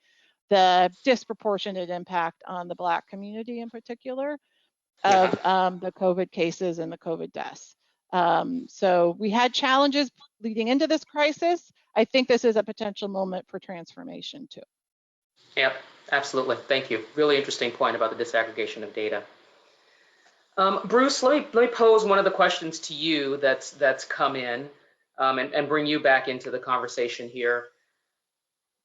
the disproportionate impact on the Black community in particular of the COVID cases and the COVID deaths. So we had challenges leading into this crisis. I think this is a potential moment for transformation too. Yep, absolutely. Thank you. Really interesting point about the disaggregation of data. Bruce, let me pose one of the questions to you that's come in and bring you back into the conversation here.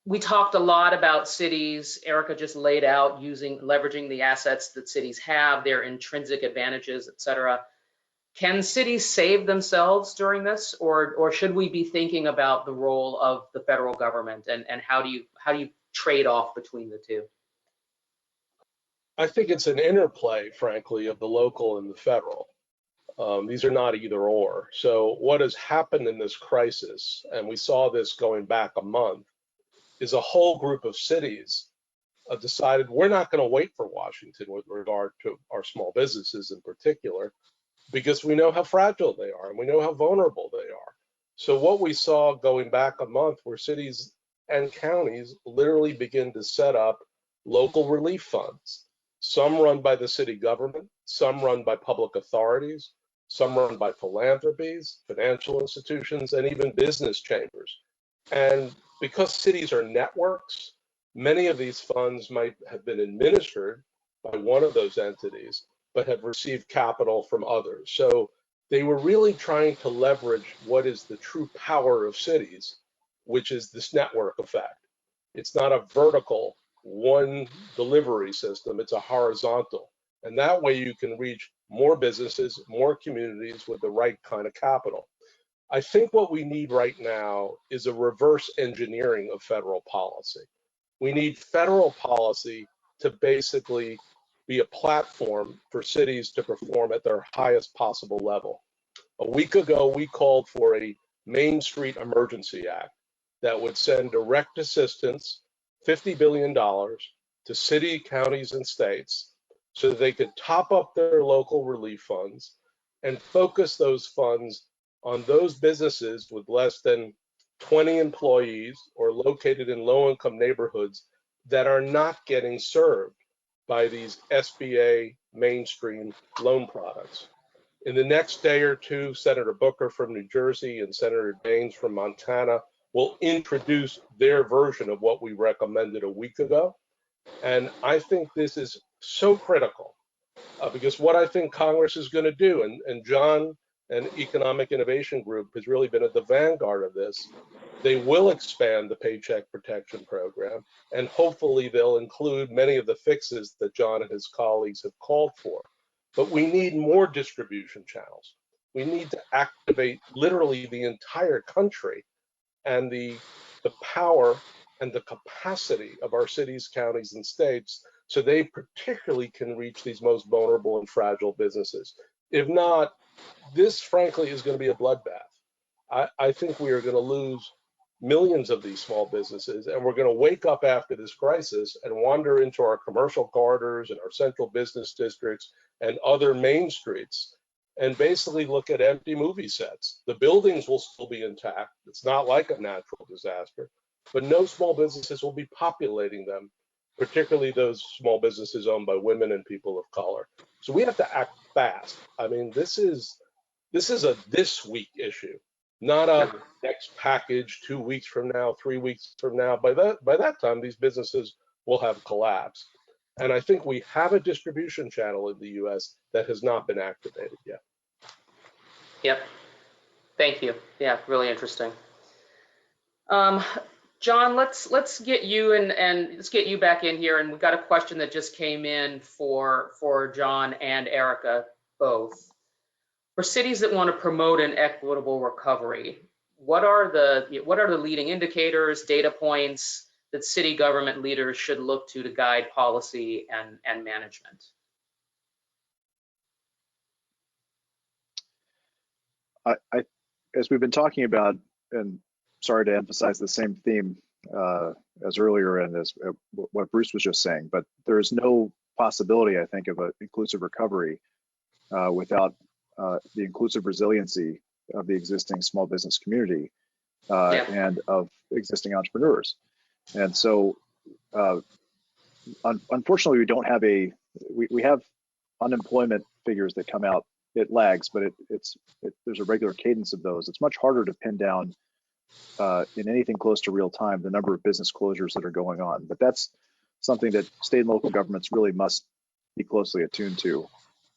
We talked a lot about cities. Erica just laid out leveraging the assets that cities have, their intrinsic advantages, et cetera. Can cities save themselves during this, or should we be thinking about the role of the federal government, and how do you trade off between the two? I think it's an interplay, frankly, of the local and the federal. These are not either or. So what has happened in this crisis, and we saw this going back a month, is a whole group of cities decided we're not going to wait for Washington with regard to our small businesses in particular, because we know how fragile they are and we know how vulnerable they are. So what we saw going back a month were cities and counties literally begin to set up local relief funds, some run by the city government, some run by public authorities, some run by philanthropies, financial institutions, and even business chambers. And because cities are networks, many of these funds might have been administered by one of those entities, but have received capital from others. So they were really trying to leverage what is the true power of cities, which is this network effect. It's not a vertical one delivery system, it's a horizontal. And that way you can reach more businesses, more communities with the right kind of capital. I think what we need right now is a reverse engineering of federal policy. We need federal policy to basically be a platform for cities to perform at their highest possible level. A week ago, we called for a Main Street Emergency Act that would send direct assistance, $50 billion, to city, counties, and states so that they could top up their local relief funds and focus those funds on those businesses with less than 20 employees or located in low-income neighborhoods that are not getting served by these SBA mainstream loan products. In the next day or two, Senator Booker from New Jersey and Senator Daines from Montana will introduce their version of what we recommended a week ago. And I think this is so critical because what I think Congress is going to do, and John and Economic Innovation Group has really been at the vanguard of this, they will expand the Paycheck Protection Program, and hopefully they'll include many of the fixes that John and his colleagues have called for. But we need more distribution channels. We need to activate literally the entire country and the power and the capacity of our cities, counties, and states so they particularly can reach these most vulnerable and fragile businesses. If not, this frankly is going to be a bloodbath. I think we are going to lose millions of these small businesses, and we're going to wake up after this crisis and wander into our commercial corridors and our central business districts and other main streets and basically look at empty movie sets. The buildings will still be intact. It's not like a natural disaster, but no small businesses will be populating them, particularly those small businesses owned by women and people of color. So we have to act fast. I mean, this is a this week issue, not a next package 2 weeks from now, 3 weeks from now. By that time, these businesses will have collapsed. And I think we have a distribution channel in the US that has not been activated yet. Yep. Thank you. Yeah, really interesting. John, let's get you and let's get you back in here. And we've got a question that just came in for John and Erica both. For cities that want to promote an equitable recovery, what are the leading indicators, data points that city government leaders should look to guide policy and management? As we've been talking about, and sorry to emphasize the same theme as earlier and as what Bruce was just saying, but there is no possibility, I think, of an inclusive recovery without the inclusive resiliency of the existing small business community and of existing entrepreneurs. And so, unfortunately, we don't have we have unemployment figures that come out. It lags, but there's a regular cadence of those. It's much harder to pin down in anything close to real time the number of business closures that are going on. But that's something that state and local governments really must be closely attuned to.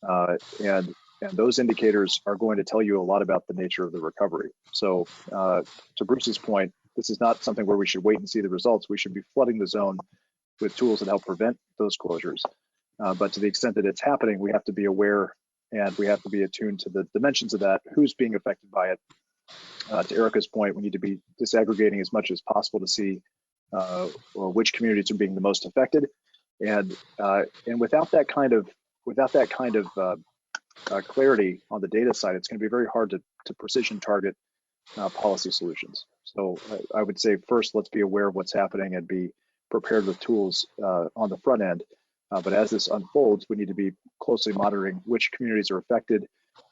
And those indicators are going to tell you a lot about the nature of the recovery. So to Bruce's point, this is not something where we should wait and see the results. We should be flooding the zone with tools that help prevent those closures. But to the extent that it's happening, we have to be aware and we have to be attuned to the dimensions of that, who's being affected by it. To Erica's point, we need to be disaggregating as much as possible to see which communities are being the most affected. And without that kind of clarity on the data side, it's going to be very hard to precision target policy solutions. So I would say first, let's be aware of what's happening and be prepared with tools on the front end. But as this unfolds, we need to be closely monitoring which communities are affected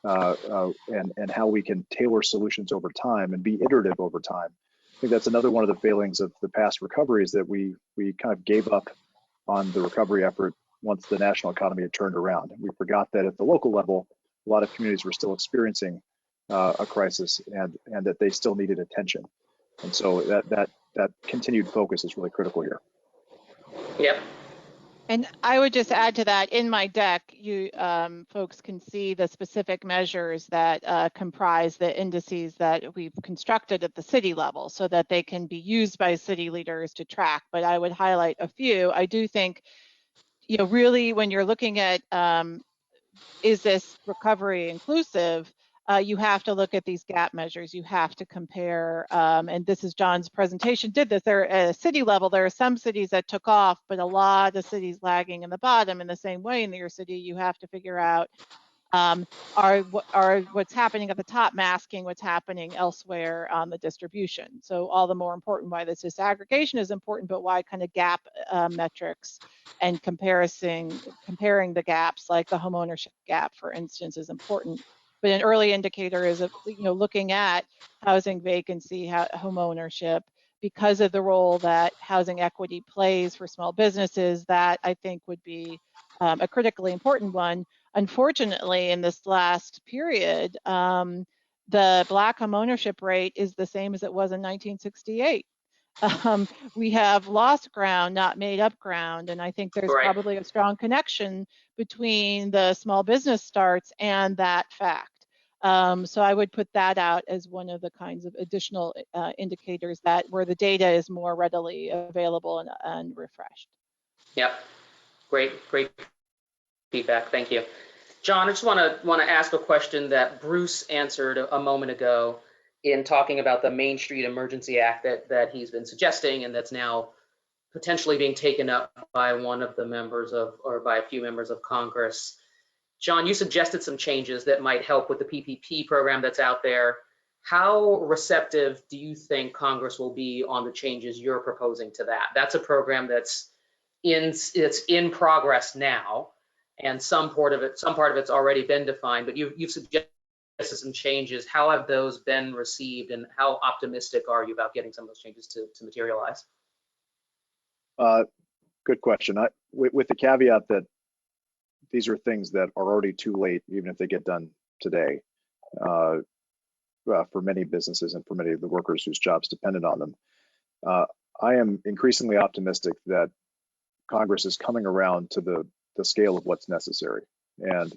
and how we can tailor solutions over time and be iterative over time. I think that's another one of the failings of the past recoveries, that we kind of gave up on the recovery effort once the national economy had turned around. And we forgot that at the local level, a lot of communities were still experiencing a crisis and that they still needed attention. And so that continued focus is really critical here. Yep. And I would just add to that, in my deck, you folks can see the specific measures that comprise the indices that we've constructed at the city level so that they can be used by city leaders to track. But I would highlight a few. I do think, really when you're looking at is this recovery inclusive, you have to look at these gap measures. You have to compare, and this is John's presentation, did this. There at a city level, there are some cities that took off, but a lot of cities lagging in the bottom. In the same way, in your city, you have to figure out what's happening at the top masking what's happening elsewhere on the distribution. So all the more important why this disaggregation is important, but why kind of gap metrics and comparing the gaps, like the homeownership gap, for instance, is important. But an early indicator is, looking at housing vacancy, home ownership, because of the role that housing equity plays for small businesses. That I think would be a critically important one. Unfortunately, in this last period, the Black home ownership rate is the same as it was in 1968. We have lost ground, not made up ground, and I think there's probably a strong connection between the small business starts and that fact. So I would put that out as one of the kinds of additional indicators where the data is more readily available and refreshed. Yep, great feedback. Thank you, John. I just want to ask a question that Bruce answered a moment ago in talking about the Main Street Emergency Act that he's been suggesting, and that's now potentially being taken up by one of the members or by a few members of Congress. John, you suggested some changes that might help with the PPP program that's out there. How receptive do you think Congress will be on the changes you're proposing to that? That's a program that's in progress now, and some part of it's already been defined, but you've suggested some changes. How have those been received, and how optimistic are you about getting some of those changes to materialize? Good question. With the caveat that these are things that are already too late, even if they get done today, for many businesses and for many of the workers whose jobs depended on them. I am increasingly optimistic that Congress is coming around to the scale of what's necessary. And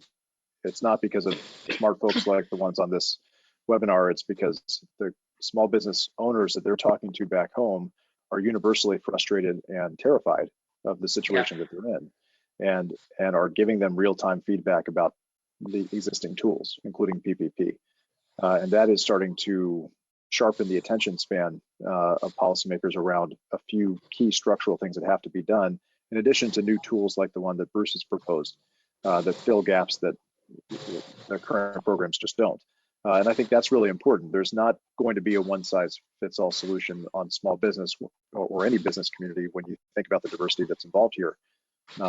it's not because of smart folks like the ones on this webinar, it's because the small business owners that they're talking to back home are universally frustrated and terrified of the situation that they're in, and are giving them real-time feedback about the existing tools, including PPP. And that is starting to sharpen the attention span of policymakers around a few key structural things that have to be done, in addition to new tools like the one that Bruce has proposed that fill gaps that the current programs just don't. And I think that's really important. There's not going to be a one-size-fits-all solution on small business or any business community when you think about the diversity that's involved here.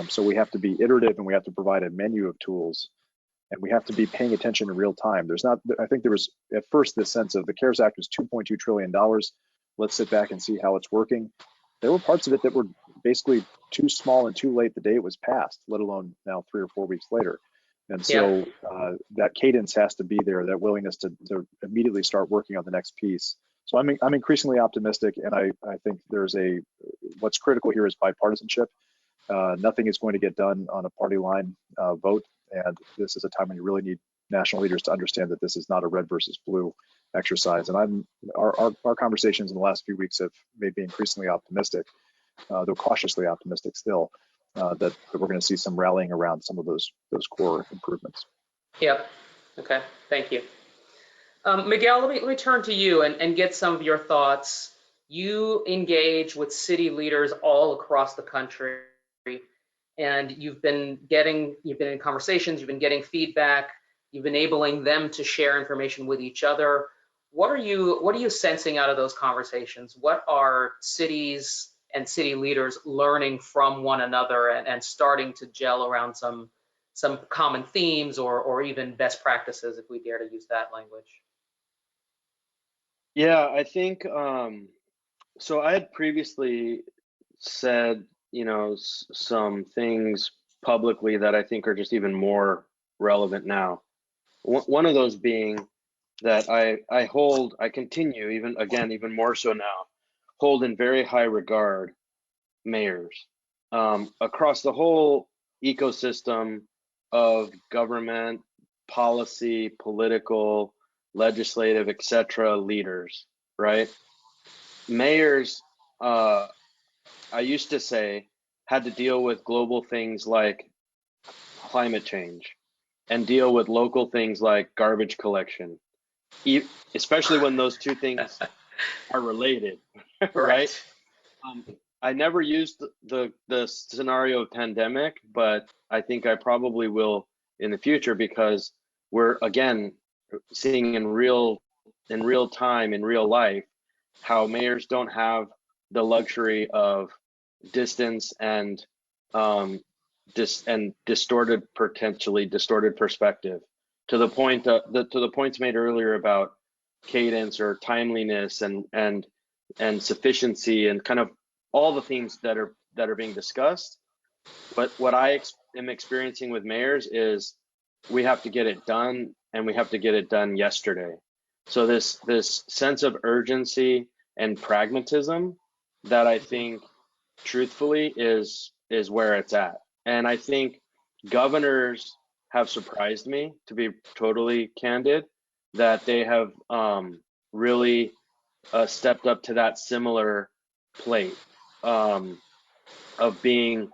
So we have to be iterative, and we have to provide a menu of tools, and we have to be paying attention in real time. There's not, I think there was at first this sense of the CARES Act was $2.2 trillion. Let's sit back and see how it's working. There were parts of it that were basically too small and too late the day it was passed, let alone now 3 or 4 weeks later. And so that cadence has to be there, that willingness to immediately start working on the next piece. So I'm increasingly optimistic, and I think there's what's critical here is bipartisanship. Nothing is going to get done on a party line vote, and this is a time when you really need national leaders to understand that this is not a red versus blue exercise. And our conversations in the last few weeks have made me increasingly optimistic, though cautiously optimistic still, that we're going to see some rallying around some of those core improvements. Yep. Okay. Thank you. Miguel, let me turn to you and get some of your thoughts. You engage with city leaders all across the country, and you've been in conversations, you've been getting feedback, you've been enabling them to share information with each other. What are you sensing out of those conversations? What are cities and city leaders learning from one another and starting to gel around some common themes or even best practices, if we dare to use that language? Yeah, I think so. I had previously said, some things publicly that I think are just even more relevant now. One of those being that I continue, even more so now, hold in very high regard mayors across the whole ecosystem of government, policy, political, legislative, etc. leaders, right? Mayors, I used to say, had to deal with global things like climate change and deal with local things like garbage collection, especially when those two things are related, right? I never used the scenario of pandemic, but I think I probably will in the future, because we're again seeing in real time, in real life, how mayors don't have the luxury of distance and potentially distorted perspective, to the point to the points made earlier about cadence or timeliness and sufficiency and kind of all the themes that are being discussed. But what I am experiencing with mayors is we have to get it done, and we have to get it done yesterday. So this sense of urgency and pragmatism that I think truthfully is where it's at. And I think governors have surprised me, to be totally candid, that they have really stepped up to that similar plate of being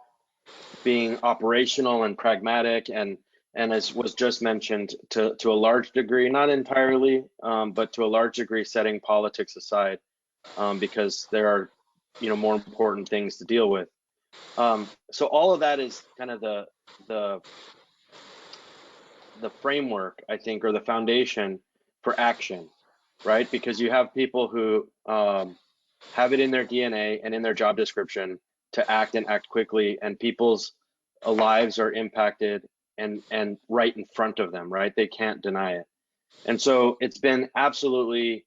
operational and pragmatic, and as was just mentioned, to a large degree, not entirely, but to a large degree, setting politics aside, because there are more important things to deal with. So all of that is kind of the framework, I think, or the foundation for action, right? Because you have people who have it in their DNA and in their job description to act and act quickly, and people's lives are impacted and right in front of them, right? They can't deny it. And so it's been absolutely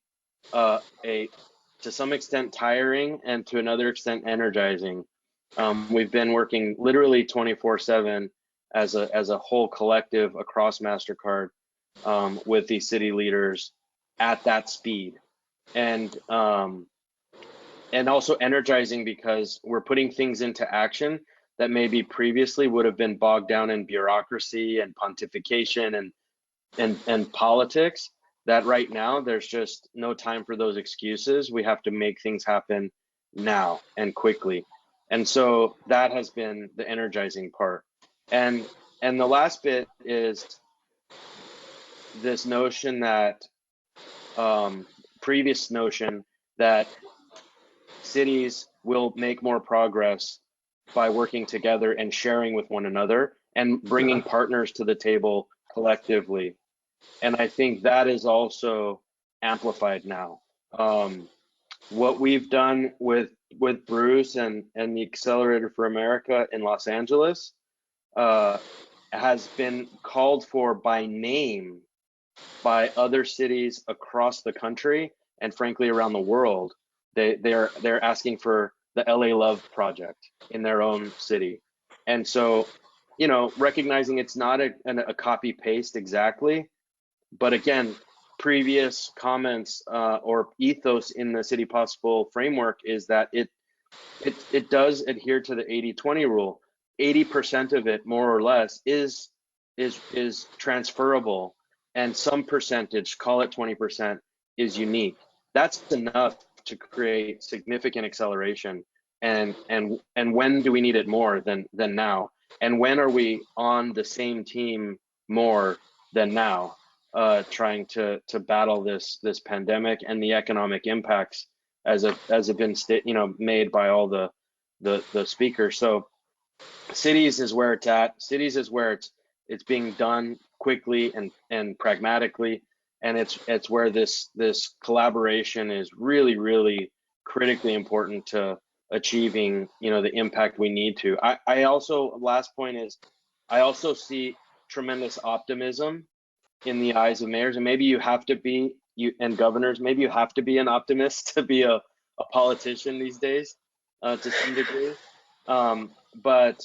to some extent tiring, and to another extent energizing. We've been working literally 24/7 as a whole collective across MasterCard with these city leaders at that speed, and also energizing because we're putting things into action that maybe previously would have been bogged down in bureaucracy and pontification and politics, that right now there's just no time for those excuses. We have to make things happen now and quickly. And so that has been the energizing part. And the last bit is this notion that previous notion that cities will make more progress by working together and sharing with one another and bringing partners to the table collectively. And I think that is also amplified now. What we've done with Bruce and the Accelerator for America in Los Angeles has been called for by name by other cities across the country and frankly around the world. They're asking for the LA Love project in their own city. And so, you know, recognizing it's not a copy paste exactly, but again, previous comments or ethos in the City Possible framework is that it does adhere to the 80-20 rule. 80% of it, more or less, is transferable, and some percentage, call it 20%, is unique. That's enough to create significant acceleration. And when do we need it more than now? And when are we on the same team more than now, trying to battle this pandemic and the economic impacts as have been made by all the speakers. So cities is where it's at. Cities is where it's being done quickly and pragmatically, and it's where this collaboration is really critically important to achieving, you know, the impact we need to. I also, last point is, I also see tremendous optimism in the eyes of mayors, and maybe you have to be, and governors, maybe you have to be an optimist to be a politician these days, to some degree. But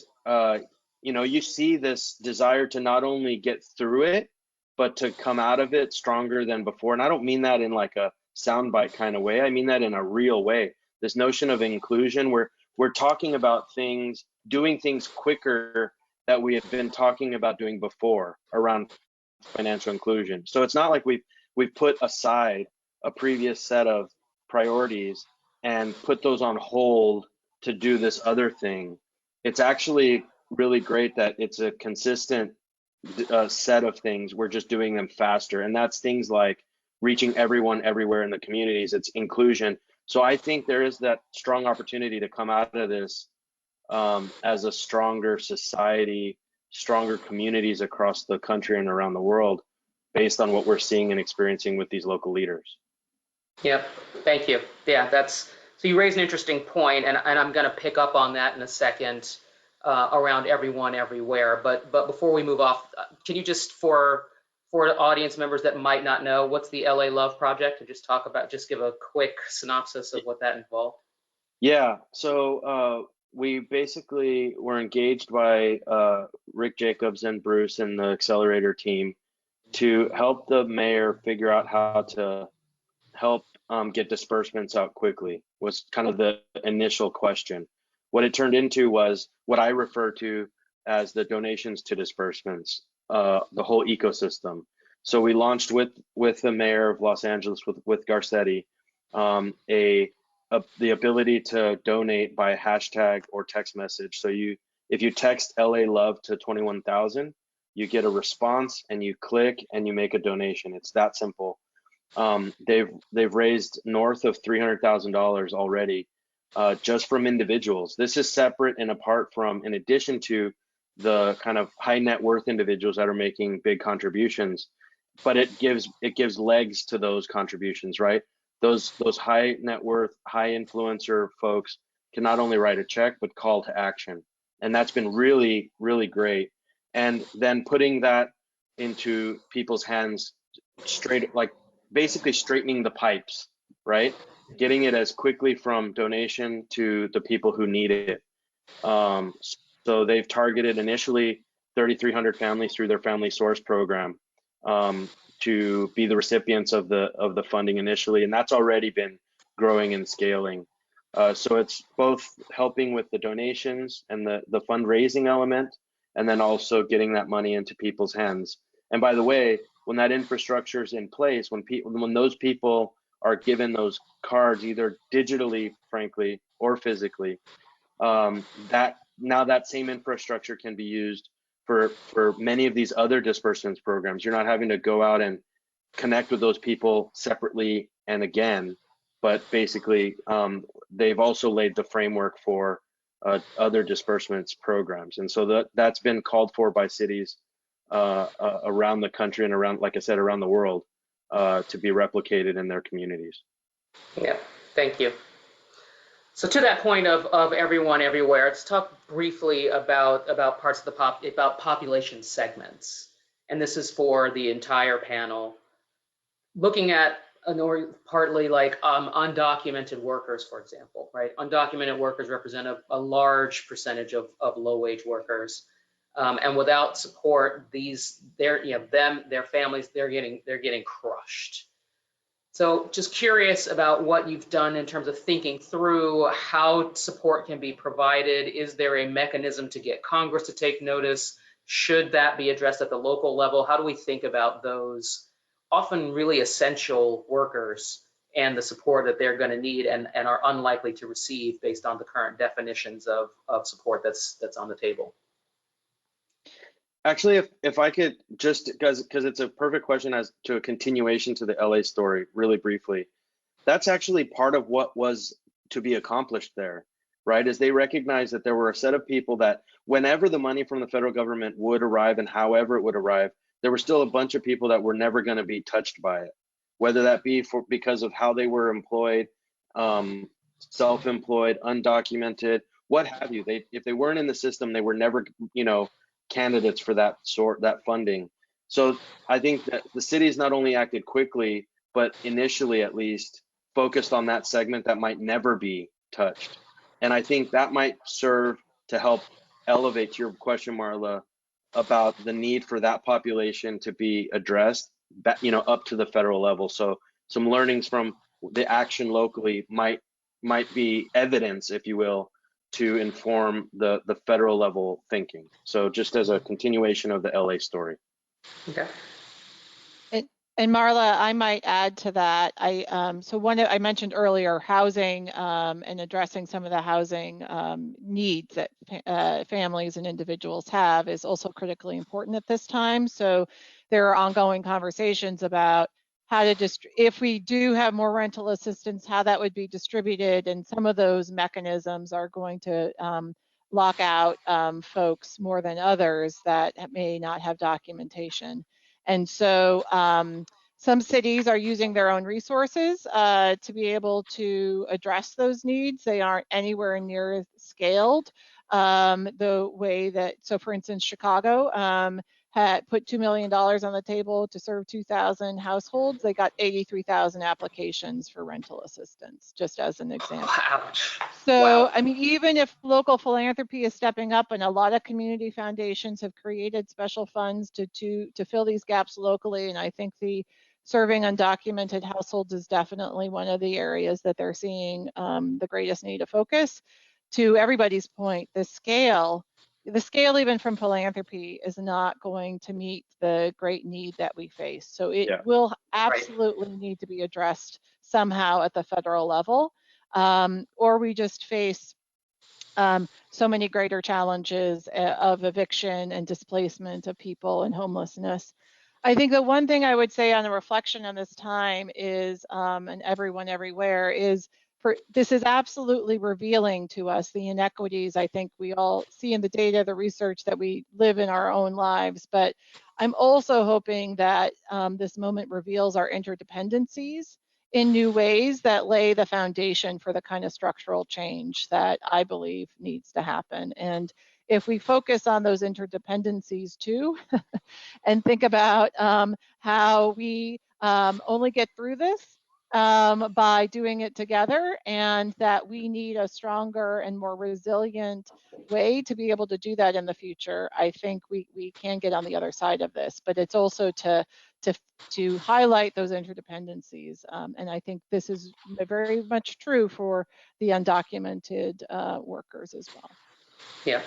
you know, you see this desire to not only get through it, but to come out of it stronger than before. And I don't mean that in like a soundbite kind of way. I mean that in a real way. This notion of inclusion, where we're talking about things, doing things quicker that we have been talking about doing before around financial inclusion. So it's not like we've put aside a previous set of priorities and put those on hold to do this other thing. It's actually really great that it's a consistent set of things. We're just doing them faster, and that's things like reaching everyone everywhere in the communities. It's inclusion. So I think there is that strong opportunity to come out of this as a stronger society, stronger communities across the country and around the world, based on what we're seeing and experiencing with these local leaders. Yep, thank you. Yeah, so you raise an interesting point, and I'm going to pick up on that in a second around everyone everywhere. But before we move off, can you just, for audience members that might not know, what's the LA Love Project, and just give a quick synopsis of what that involved? Yeah, so we basically were engaged by Rick Jacobs and Bruce and the Accelerator team to help the mayor figure out how to help get disbursements out quickly, was kind of the initial question. What it turned into was what I refer to as the donations to disbursements, the whole ecosystem. So we launched with the mayor of Los Angeles, with Garcetti, the ability to donate by hashtag or text message. So if you text LA Love to 21,000, you get a response and you click and you make a donation. It's that simple. They've raised north of $300,000 already, just from individuals. This is separate and apart from, in addition to the kind of high net worth individuals that are making big contributions, but it gives legs to those contributions, right? Those high net worth, high influencer folks can not only write a check, but call to action. And that's been really, really great. And then putting that into people's hands straight, like basically straightening the pipes, right? Getting it as quickly from donation to the people who need it. So they've targeted initially 3,300 families through their Family Source program to be the recipients of the funding initially, and that's already been growing and scaling. So it's both helping with the donations and the fundraising element, and then also getting that money into people's hands. And by the way, when that infrastructure is in place, when those people are given those cards, either digitally, frankly, or physically, that same infrastructure can be used for many of these other disbursements programs. You're not having to go out and connect with those people separately and again, but basically they've also laid the framework for other disbursements programs. And so that's been called for by cities around the country and around, like I said, around the world to be replicated in their communities. Yeah, thank you. So to that point of everyone everywhere, let's talk briefly about parts of the about population segments. And this is for the entire panel. Looking at partly like undocumented workers, for example, right? Undocumented workers represent a large percentage of low-wage workers, and without support, their families, they're getting crushed. So just curious about what you've done in terms of thinking through how support can be provided. Is there a mechanism to get Congress to take notice? Should that be addressed at the local level? How do we think about those often really essential workers and the support that they're going to need and are unlikely to receive based on the current definitions of support that's on the table? Actually, if I could just, because it's a perfect question as to a continuation to the LA story, really briefly. That's actually part of what was to be accomplished there, right? Is they recognized that there were a set of people that whenever the money from the federal government would arrive and however it would arrive, there were still a bunch of people that were never going to be touched by it, whether that be because of how they were employed, self-employed, undocumented, what have you. If they weren't in the system, they were never, candidates for that funding. So I think that the cities not only acted quickly, but initially at least focused on that segment that might never be touched. And I think that might serve to help elevate your question, Marla, about the need for that population to be addressed, up to the federal level. So some learnings from the action locally might be evidence, if you will, to inform the federal level thinking. So just as a continuation of the LA story. Okay. And Marla, I might add to that. I mentioned earlier housing and addressing some of the housing needs that families and individuals have is also critically important at this time. So there are ongoing conversations about how to if we do have more rental assistance, how that would be distributed, and some of those mechanisms are going to lock out folks more than others that may not have documentation. And so some cities are using their own resources to be able to address those needs. They aren't anywhere near scaled the way that, so for instance, Chicago had put $2 million on the table to serve 2,000 households. They got 83,000 applications for rental assistance, just as an example. Ouch. So, Wow. I mean, even if local philanthropy is stepping up, and a lot of community foundations have created special funds to fill these gaps locally, and I think the serving undocumented households is definitely one of the areas that they're seeing the greatest need of focus. To everybody's point, the scale even from philanthropy is not going to meet the great need that we face. So it will absolutely need to be addressed somehow at the federal level, or we just face so many greater challenges of eviction and displacement of people and homelessness. I think the one thing I would say on the reflection on this time is, and everyone everywhere, is this is absolutely revealing to us the inequities I think we all see in the data, the research that we live in our own lives. But I'm also hoping that this moment reveals our interdependencies in new ways that lay the foundation for the kind of structural change that I believe needs to happen. And if we focus on those interdependencies too, and think about how we only get through this by doing it together, and that we need a stronger and more resilient way to be able to do that in the future. I think we can get on the other side of this, but it's also to highlight those interdependencies. And I think this is very much true for the undocumented workers as well. Yeah.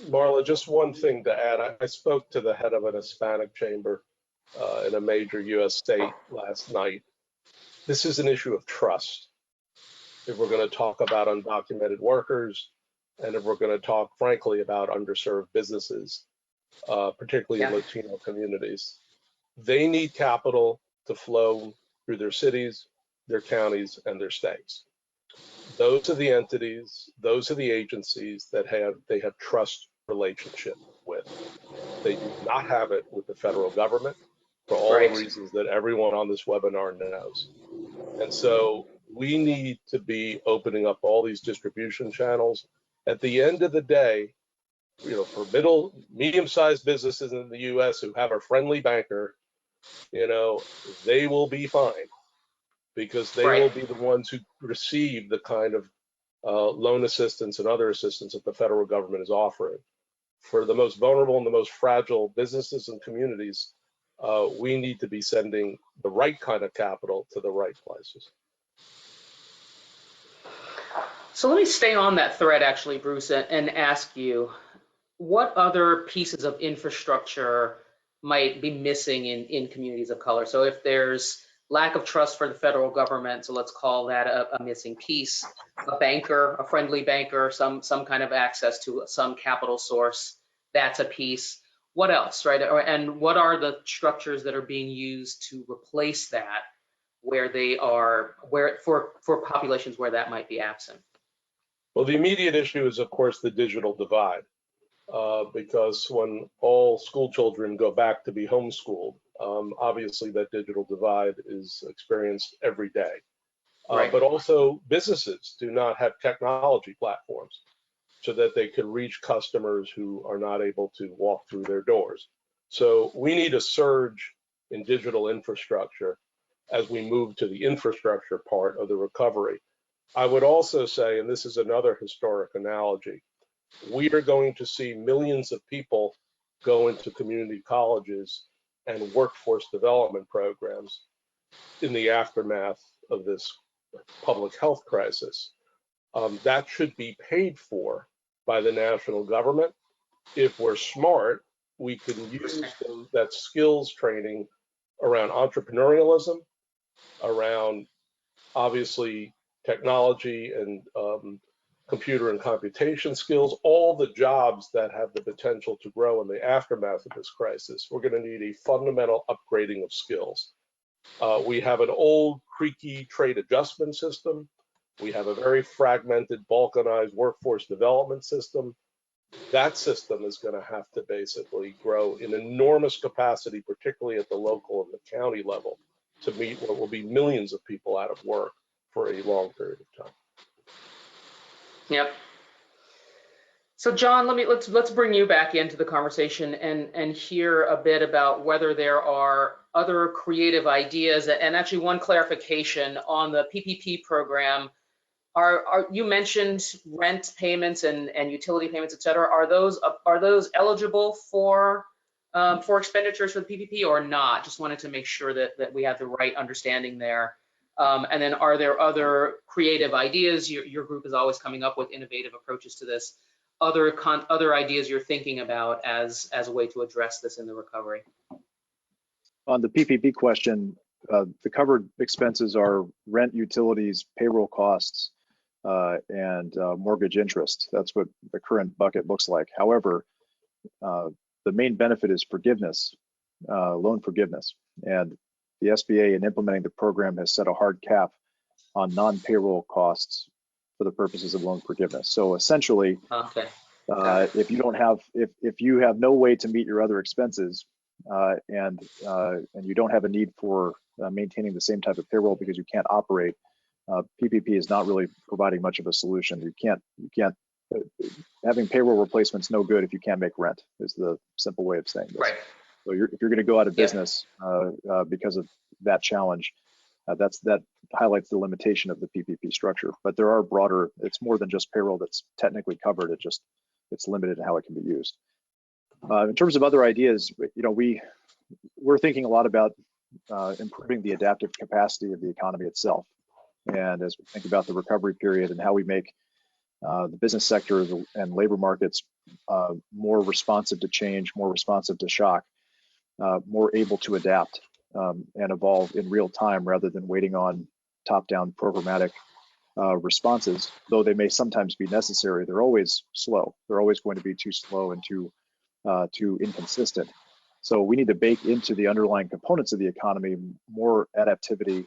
Marla, just one thing to add. I spoke to the head of an Hispanic chamber in a major US state last night. This is an issue of trust. If we're going to talk about undocumented workers, and if we're going to talk, frankly, about underserved businesses, particularly in Latino communities, they need capital to flow through their cities, their counties, and their states. Those are the entities, those are the agencies that they have trust relationship with. They do not have it with the federal government for all the reasons that everyone on this webinar knows. And so we need to be opening up all these distribution channels. At the end of the day, for medium-sized businesses in the US who have a friendly banker, they will be fine, because they will be the ones who receive the kind of loan assistance and other assistance that the federal government is offering. For the most vulnerable and the most fragile businesses and communities, we need to be sending the right kind of capital to the right places. So let me stay on that thread, actually, Bruce, and ask you, what other pieces of infrastructure might be missing in communities of color? So if there's lack of trust for the federal government, so let's call that a missing piece, a banker, a friendly banker, some kind of access to some capital source, that's a piece. What else, right? And what are the structures that are being used to replace that, where they are, for populations where that might be absent? Well, the immediate issue is, of course, the digital divide, because when all school children go back to be homeschooled, obviously that digital divide is experienced every day. But also businesses do not have technology platforms so that they can reach customers who are not able to walk through their doors. So we need a surge in digital infrastructure as we move to the infrastructure part of the recovery. I would also say, and this is another historic analogy, we are going to see millions of people go into community colleges and workforce development programs in the aftermath of this public health crisis. That should be paid for by the national government. If we're smart, we can use that skills training around entrepreneurialism, around obviously technology and computer and computation skills, all the jobs that have the potential to grow in the aftermath of this crisis. We're going to need a fundamental upgrading of skills. We have an old, creaky trade adjustment system. We have a very fragmented, balkanized workforce development system. That system is going to have to basically grow in enormous capacity, particularly at the local and the county level, to meet what will be millions of people out of work for a long period of time. Yep. So John, let's bring you back into the conversation and hear a bit about whether there are other creative ideas, and actually one clarification on the PPP program. You mentioned rent payments and utility payments, et cetera. Are those eligible for expenditures for the PPP or not? Just wanted to make sure that we have the right understanding there. And then, are there other creative ideas? Your group is always coming up with innovative approaches to this. Other ideas you're thinking about as a way to address this in the recovery? On the PPP question, the covered expenses are rent, utilities, payroll costs, and mortgage interest. That's what the current bucket looks like. However, the main benefit is forgiveness, loan forgiveness. And the SBA, in implementing the program, has set a hard cap on non-payroll costs for the purposes of loan forgiveness. So essentially, if you have no way to meet your other expenses, and you don't have a need for maintaining the same type of payroll because you can't operate, PPP is not really providing much of a solution. You can't having payroll replacement's no good if you can't make rent, is the simple way of saying this. Right. So if you're going to go out of business because of that challenge, that highlights the limitation of the PPP structure. But there are broader, it's more than just payroll that's technically covered. It's limited in how it can be used. In terms of other ideas, we're thinking a lot about improving the adaptive capacity of the economy itself. And as we think about the recovery period and how we make the business sector and labor markets more responsive to change, more responsive to shock, more able to adapt and evolve in real time rather than waiting on top-down programmatic responses, though they may sometimes be necessary. They're always slow. They're always going to be too slow and too inconsistent. So we need to bake into the underlying components of the economy more adaptivity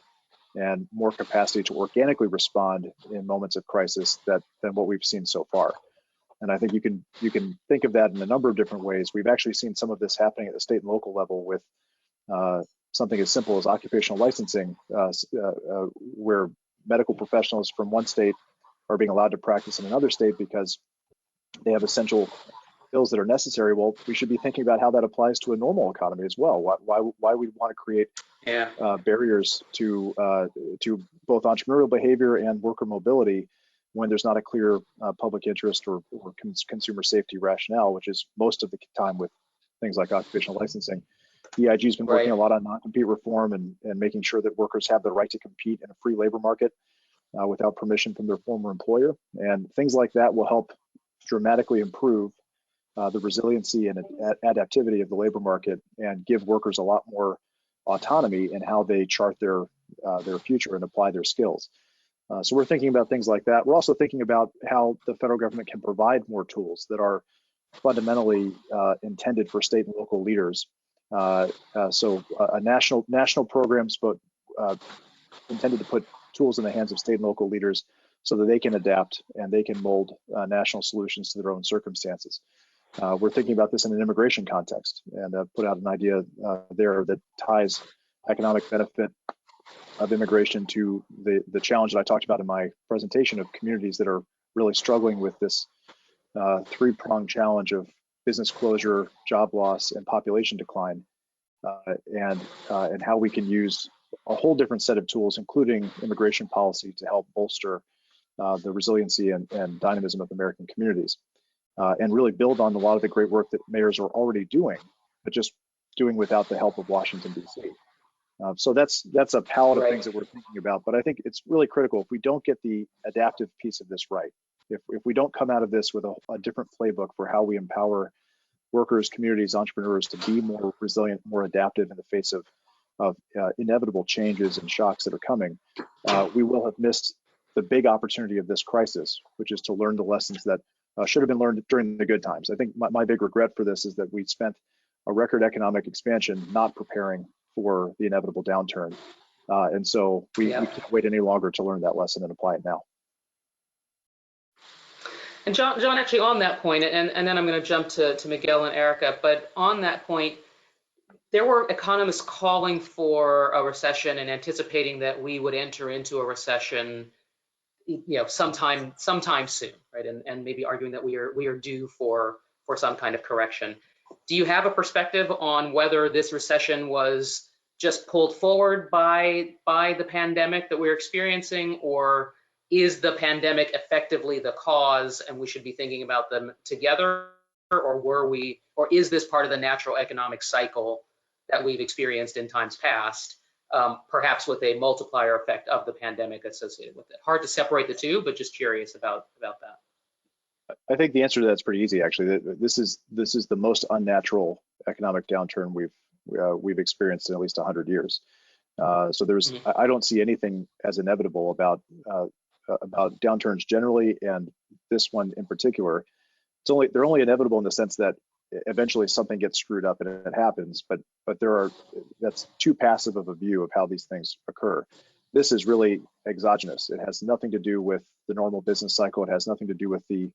and more capacity to organically respond in moments of crisis than what we've seen so far. And I think you can think of that in a number of different ways. We've actually seen some of this happening at the state and local level with something as simple as occupational licensing, where medical professionals from one state are being allowed to practice in another state because they have essential skills that are necessary. Well, we should be thinking about how that applies to a normal economy as well. Why we want to create barriers to both entrepreneurial behavior and worker mobility when there's not a clear public interest or consumer safety rationale, which is most of the time with things like occupational licensing. EIG has been working a lot on non-compete reform and making sure that workers have the right to compete in a free labor market without permission from their former employer. And things like that will help dramatically improve the resiliency and adaptivity of the labor market and give workers a lot more autonomy in how they chart their future and apply their skills. So we're thinking about things like that. We're also thinking about how the federal government can provide more tools that are fundamentally intended for state and local leaders. National programs, but intended to put tools in the hands of state and local leaders so that they can adapt and they can mold national solutions to their own circumstances. We're thinking about this in an immigration context and put out an idea there that ties economic benefit of immigration to the challenge that I talked about in my presentation of communities that are really struggling with this three-pronged challenge of business closure, job loss, and population decline, and how we can use a whole different set of tools, including immigration policy, to help bolster the resiliency and dynamism of American communities, and really build on a lot of the great work that mayors are already doing, but just doing without the help of Washington, D.C. So that's a palette of things that we're thinking about, but I think it's really critical if we don't get the adaptive piece of this right, if we don't come out of this with a different playbook for how we empower workers, communities, entrepreneurs to be more resilient, more adaptive in the face of inevitable changes and shocks that are coming, we will have missed the big opportunity of this crisis, which is to learn the lessons that should have been learned during the good times. I think my big regret for this is that we spent a record economic expansion not preparing for the inevitable downturn. And so we can't wait any longer to learn that lesson and apply it now. And John, actually on that point, and then I'm going to jump to Miguel and Erica, but on that point, there were economists calling for a recession and anticipating that we would enter into a recession, sometime soon, right? And maybe arguing that we are due for some kind of correction. Do you have a perspective on whether this recession was just pulled forward by the pandemic that we're experiencing, or is the pandemic effectively the cause and we should be thinking about them together, or is this part of the natural economic cycle that we've experienced in times past, perhaps with a multiplier effect of the pandemic associated with it? Hard to separate the two, but just curious about that. I think the answer to that's pretty easy, actually. This is the most unnatural economic downturn we've experienced in at least 100 years. So I don't see anything as inevitable about downturns generally, and this one in particular. They're only inevitable in the sense that eventually something gets screwed up and it happens, but that's too passive of a view of how these things occur. This is really exogenous. It has nothing to do with the normal business cycle. It has nothing to do with the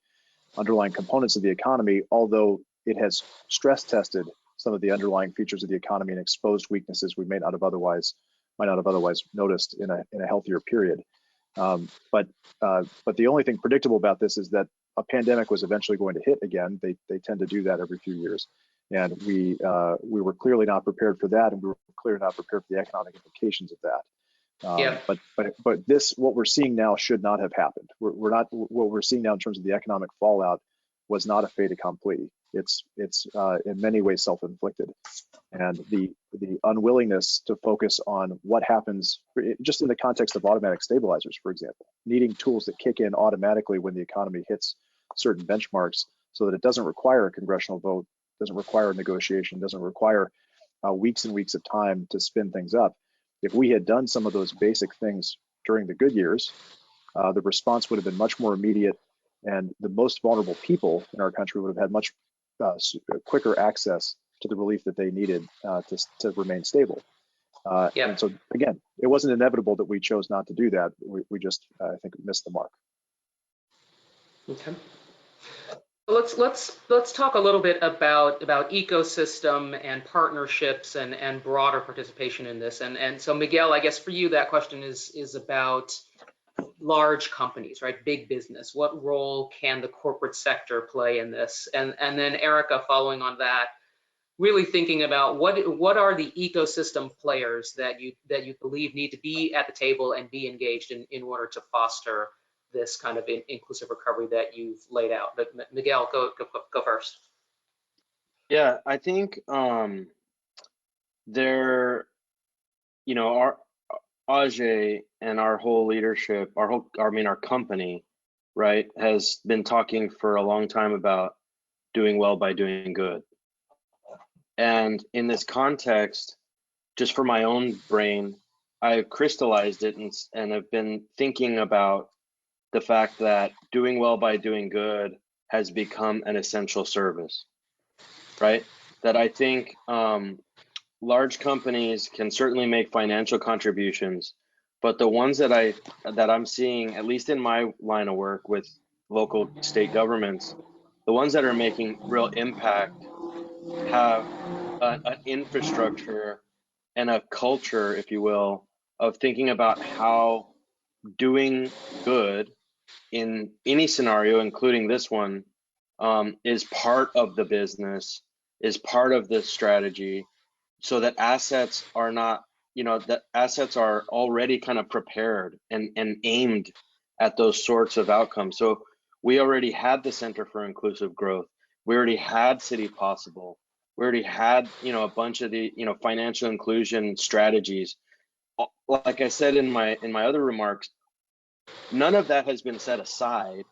underlying components of the economy, although it has stress tested some of the underlying features of the economy and exposed weaknesses we might not have otherwise noticed in a healthier period. But the only thing predictable about this is that a pandemic was eventually going to hit again. They tend to do that every few years, and we were clearly not prepared for that, and we were clearly not prepared for the economic implications of that. Yeah. But this, what we're seeing now, should not have happened. We're not, what we're seeing now in terms of the economic fallout was not a fait accompli. It's in many ways self-inflicted, and the unwillingness to focus on what happens just in the context of automatic stabilizers, for example, needing tools that kick in automatically when the economy hits certain benchmarks, so that it doesn't require a congressional vote, doesn't require a negotiation, doesn't require weeks and weeks of time to spin things up. If we had done some of those basic things during the good years, the response would have been much more immediate, and the most vulnerable people in our country would have had much quicker access to the relief that they needed to remain stable. And so again, it wasn't inevitable that we chose not to do that. We just, I think, missed the mark. Okay. Let's talk a little bit about ecosystem and partnerships and broader participation in this. And so Miguel, I guess for you, that question is about large companies, right? Big business. What role can the corporate sector play in this? And then Erica, following on that, really thinking about what are the ecosystem players that you believe need to be at the table and be engaged in order to foster this kind of inclusive recovery that you've laid out. But Miguel, go first. Yeah, I think our Ajay and our whole leadership, our company, right, has been talking for a long time about doing well by doing good. And in this context, just for my own brain, I've crystallized it and have been thinking about the fact that doing well by doing good has become an essential service, right? That I think large companies can certainly make financial contributions, but the ones that I'm seeing, at least in my line of work with local state governments, the ones that are making real impact have an infrastructure and a culture, if you will, of thinking about how doing good in any scenario, including this one, is part of the business, is part of the strategy, so that assets are not, that assets are already kind of prepared and aimed at those sorts of outcomes. So we already had the Center for Inclusive Growth. We already had City Possible. We already had, a bunch of the, financial inclusion strategies. Like I said in my other remarks, none of that has been set aside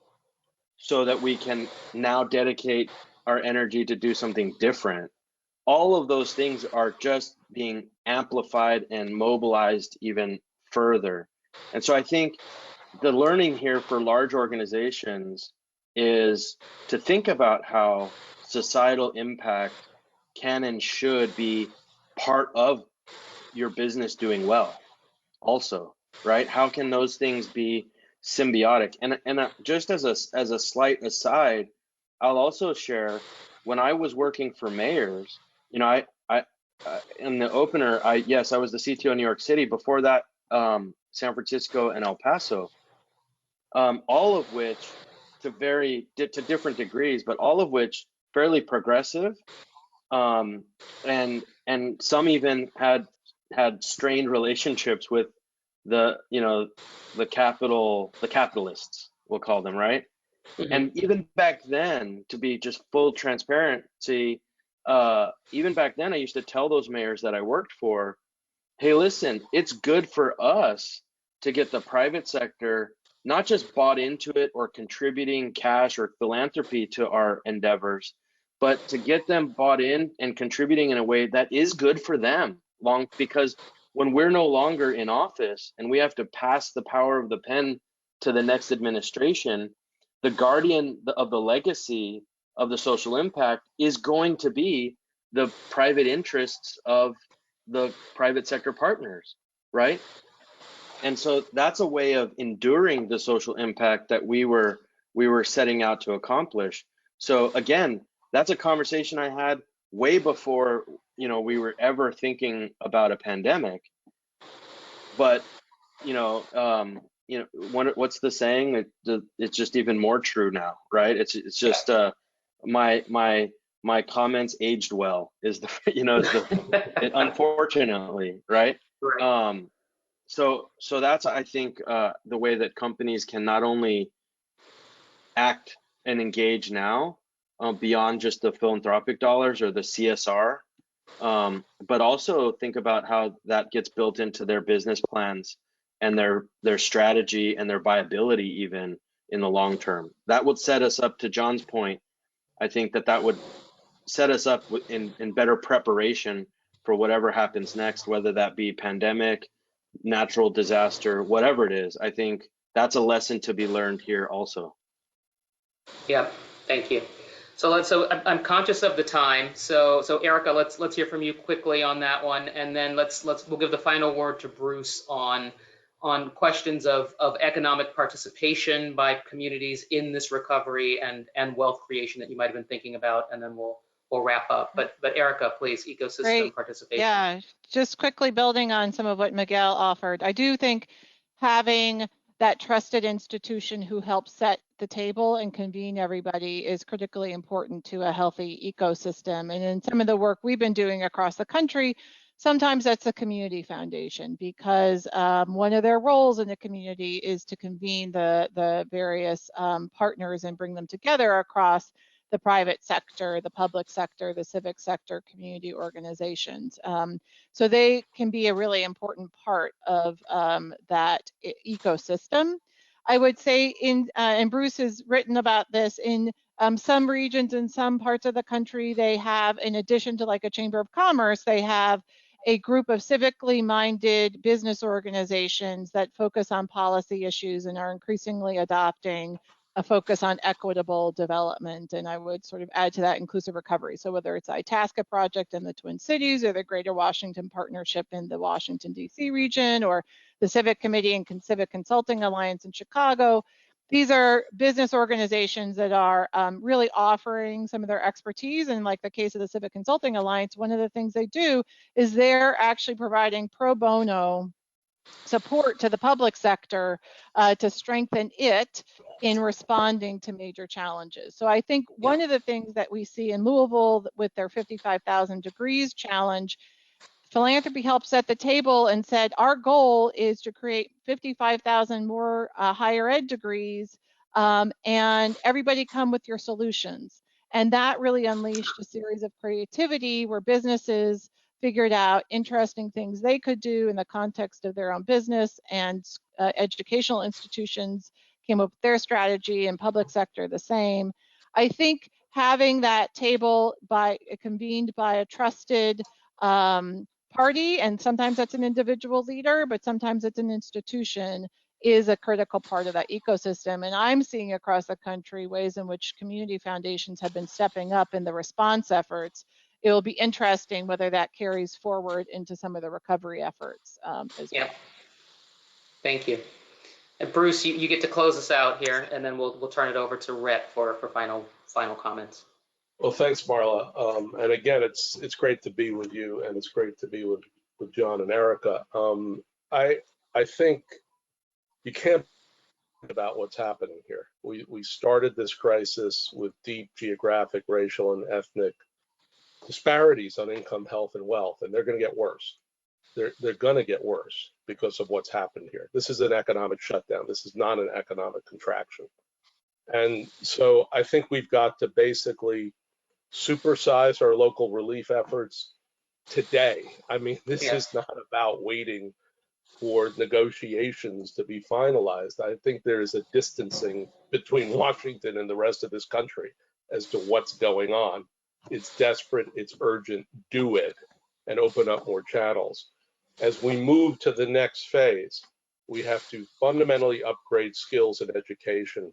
so that we can now dedicate our energy to do something different. All of those things are just being amplified and mobilized even further. And so I think the learning here for large organizations is to think about how societal impact can and should be part of your business doing well also, right? How can those things be symbiotic? And just as a slight aside, I'll also share, when I was working for mayors, I in the opener, I was the CTO in New York City. Before that, San Francisco and El Paso, all of which to different degrees, but all of which fairly progressive, and some even had strained relationships with the capitalists, we'll call them, right? Mm-hmm. And even back then, to be just full transparency, even back then, I used to tell those mayors that I worked for, hey, listen, it's good for us to get the private sector not just bought into it or contributing cash or philanthropy to our endeavors, but to get them bought in and contributing in a way that is good for them, because when we're no longer in office and we have to pass the power of the pen to the next administration, the guardian of the legacy of the social impact is going to be the private interests of the private sector partners, right? And so that's a way of enduring the social impact that we were setting out to accomplish. So again, that's a conversation I had way before we were ever thinking about a pandemic. But what's the saying? It's just even more true now, right? It's just my comments aged well is the unfortunately, right? So that's, I think, the way that companies can not only act and engage now beyond just the philanthropic dollars or the CSR, but also think about how that gets built into their business plans and their strategy and their viability even in the long term. That would set us up, to John's point. I think that would set us up in better preparation for whatever happens next, whether that be pandemic, natural disaster, whatever it is. I think that's a lesson to be learned here also. Yeah, thank you. So I'm conscious of the time. So Erica, let's hear from you quickly on that one, and then we'll give the final word to Bruce on questions of economic participation by communities in this recovery and wealth creation that you might have been thinking about, and then we'll wrap up. But Erica, please, ecosystem Great. participation. Yeah, just quickly building on some of what Miguel offered. I do think having that trusted institution who helps set the table and convene everybody is critically important to a healthy ecosystem. And in some of the work we've been doing across the country, sometimes that's a community foundation, because one of their roles in the community is to convene the various partners and bring them together across the private sector, the public sector, the civic sector, community organizations. So they can be a really important part of that ecosystem. I would say and Bruce has written about this, in some regions in some parts of the country, they have, in addition to like a chamber of commerce, they have a group of civically minded business organizations that focus on policy issues and are increasingly adopting a focus on equitable development. And I would sort of add to that inclusive recovery. So whether it's Itasca Project in the Twin Cities, or the Greater Washington Partnership in the Washington, D.C. region, or the Civic Committee and Civic Consulting Alliance in Chicago, these are business organizations that are really offering some of their expertise. And like the case of the Civic Consulting Alliance, one of the things they do is they're actually providing pro bono support to the public sector to strengthen it in responding to major challenges. So I think one of the things that we see in Louisville with their 55,000 degrees challenge, philanthropy helped set the table and said, our goal is to create 55,000 more higher ed degrees, and everybody come with your solutions. And that really unleashed a series of creativity where businesses figured out interesting things they could do in the context of their own business, and educational institutions came up with their strategy, and public sector the same. I think having that table convened by a trusted party, and sometimes that's an individual leader, but sometimes it's an institution, is a critical part of that ecosystem. And I'm seeing across the country ways in which community foundations have been stepping up in the response efforts. It will be interesting whether that carries forward into some of the recovery efforts as well. Thank you. And Bruce, you get to close us out here, and then we'll turn it over to Rhett for final comments. Well, thanks, Marla. And again, it's great to be with you, and it's great to be with John and Erica. I think you can't think about what's happening here. We started this crisis with deep geographic, racial, and ethnic disparities on income, health, and wealth, and they're going to get worse. They're going to get worse because of what's happened here. This is an economic shutdown. This is not an economic contraction. And so I think we've got to basically supersize our local relief efforts today. I mean, this is not about waiting for negotiations to be finalized. I think there is a distancing between Washington and the rest of this country as to what's going on. It's desperate, it's urgent, do it, and open up more channels. As we move to the next phase, we have to fundamentally upgrade skills and education.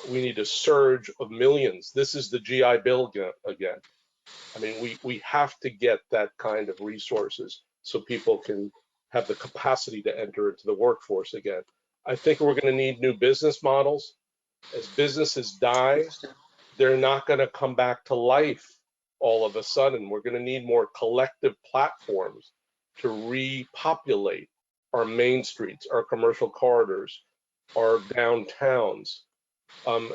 We need a surge of millions. This is the GI Bill again. I mean, we have to get that kind of resources so people can have the capacity to enter into the workforce again. I think we're going to need new business models. As businesses die, they're not going to come back to life all of a sudden. We're going to need more collective platforms to repopulate our main streets, our commercial corridors, our downtowns.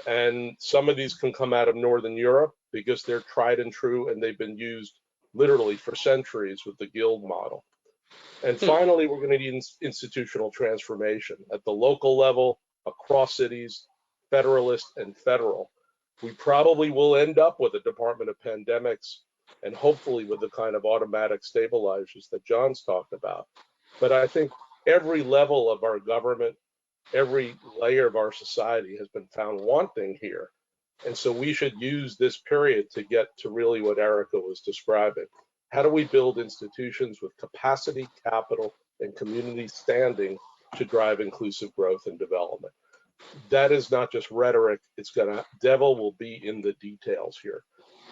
And some of these can come out of Northern Europe because they're tried and true, and they've been used literally for centuries with the guild model. And finally, we're going to need institutional transformation at the local level, across cities, federalist and federal. We probably will end up with a Department of Pandemics and hopefully with the kind of automatic stabilizers that John's talked about. But I think every level of our government, every layer of our society has been found wanting here. And so we should use this period to get to really what Erica was describing. How do we build institutions with capacity, capital, and community standing to drive inclusive growth and development? That is not just rhetoric. Devil will be in the details here.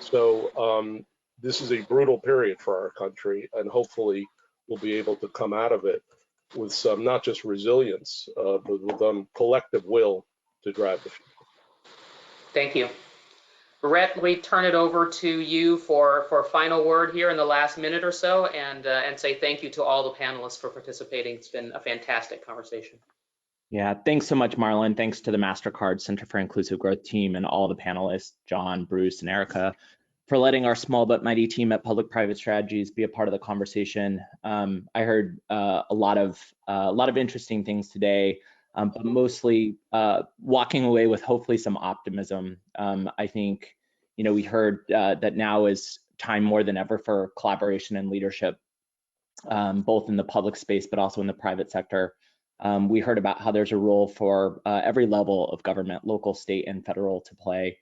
So this is a brutal period for our country, and hopefully we'll be able to come out of it with some, not just resilience, but with collective will to drive the future. Thank you. Brett, we turn it over to you for a final word here in the last minute or so, and say thank you to all the panelists for participating. It's been a fantastic conversation. Yeah, thanks so much, Marlon. Thanks to the MasterCard Center for Inclusive Growth team and all the panelists, John, Bruce, and Erica, for letting our small but mighty team at Public-Private Strategies be a part of the conversation. I heard a lot of interesting things today, but mostly walking away with hopefully some optimism. I think, we heard that now is time more than ever for collaboration and leadership, both in the public space, but also in the private sector. We heard about how there's a role for every level of government, local, state, and federal to play.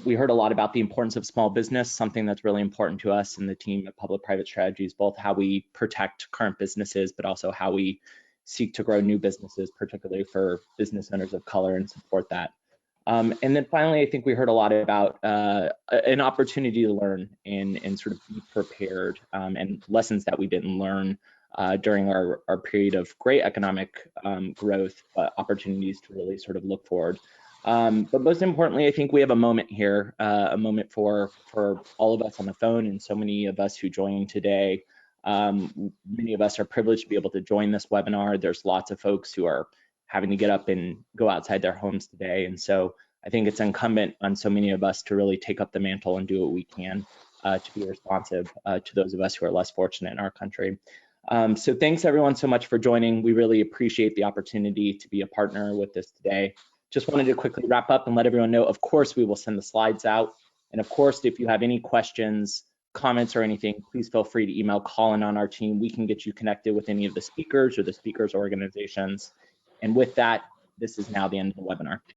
We heard a lot about the importance of small business, something that's really important to us and the team at Public-Private Strategies, both how we protect current businesses, but also how we seek to grow new businesses, particularly for business owners of color, and support that. And then finally, I think we heard a lot about an opportunity to learn and sort of be prepared, and lessons that we didn't learn during our period of great economic growth, but opportunities to really sort of look forward. But most importantly, I think we have a moment here, a moment for all of us on the phone and so many of us who joined today. Many of us are privileged to be able to join this webinar. There's lots of folks who are having to get up and go outside their homes today. And so I think it's incumbent on so many of us to really take up the mantle and do what we can to be responsive to those of us who are less fortunate in our country. So thanks everyone so much for joining. We really appreciate the opportunity to be a partner with this today. Just wanted to quickly wrap up and let everyone know, of course, we will send the slides out. And of course, if you have any questions, comments, or anything, please feel free to email Colin on our team. We can get you connected with any of the speakers or the speakers' organizations. And with that, this is now the end of the webinar.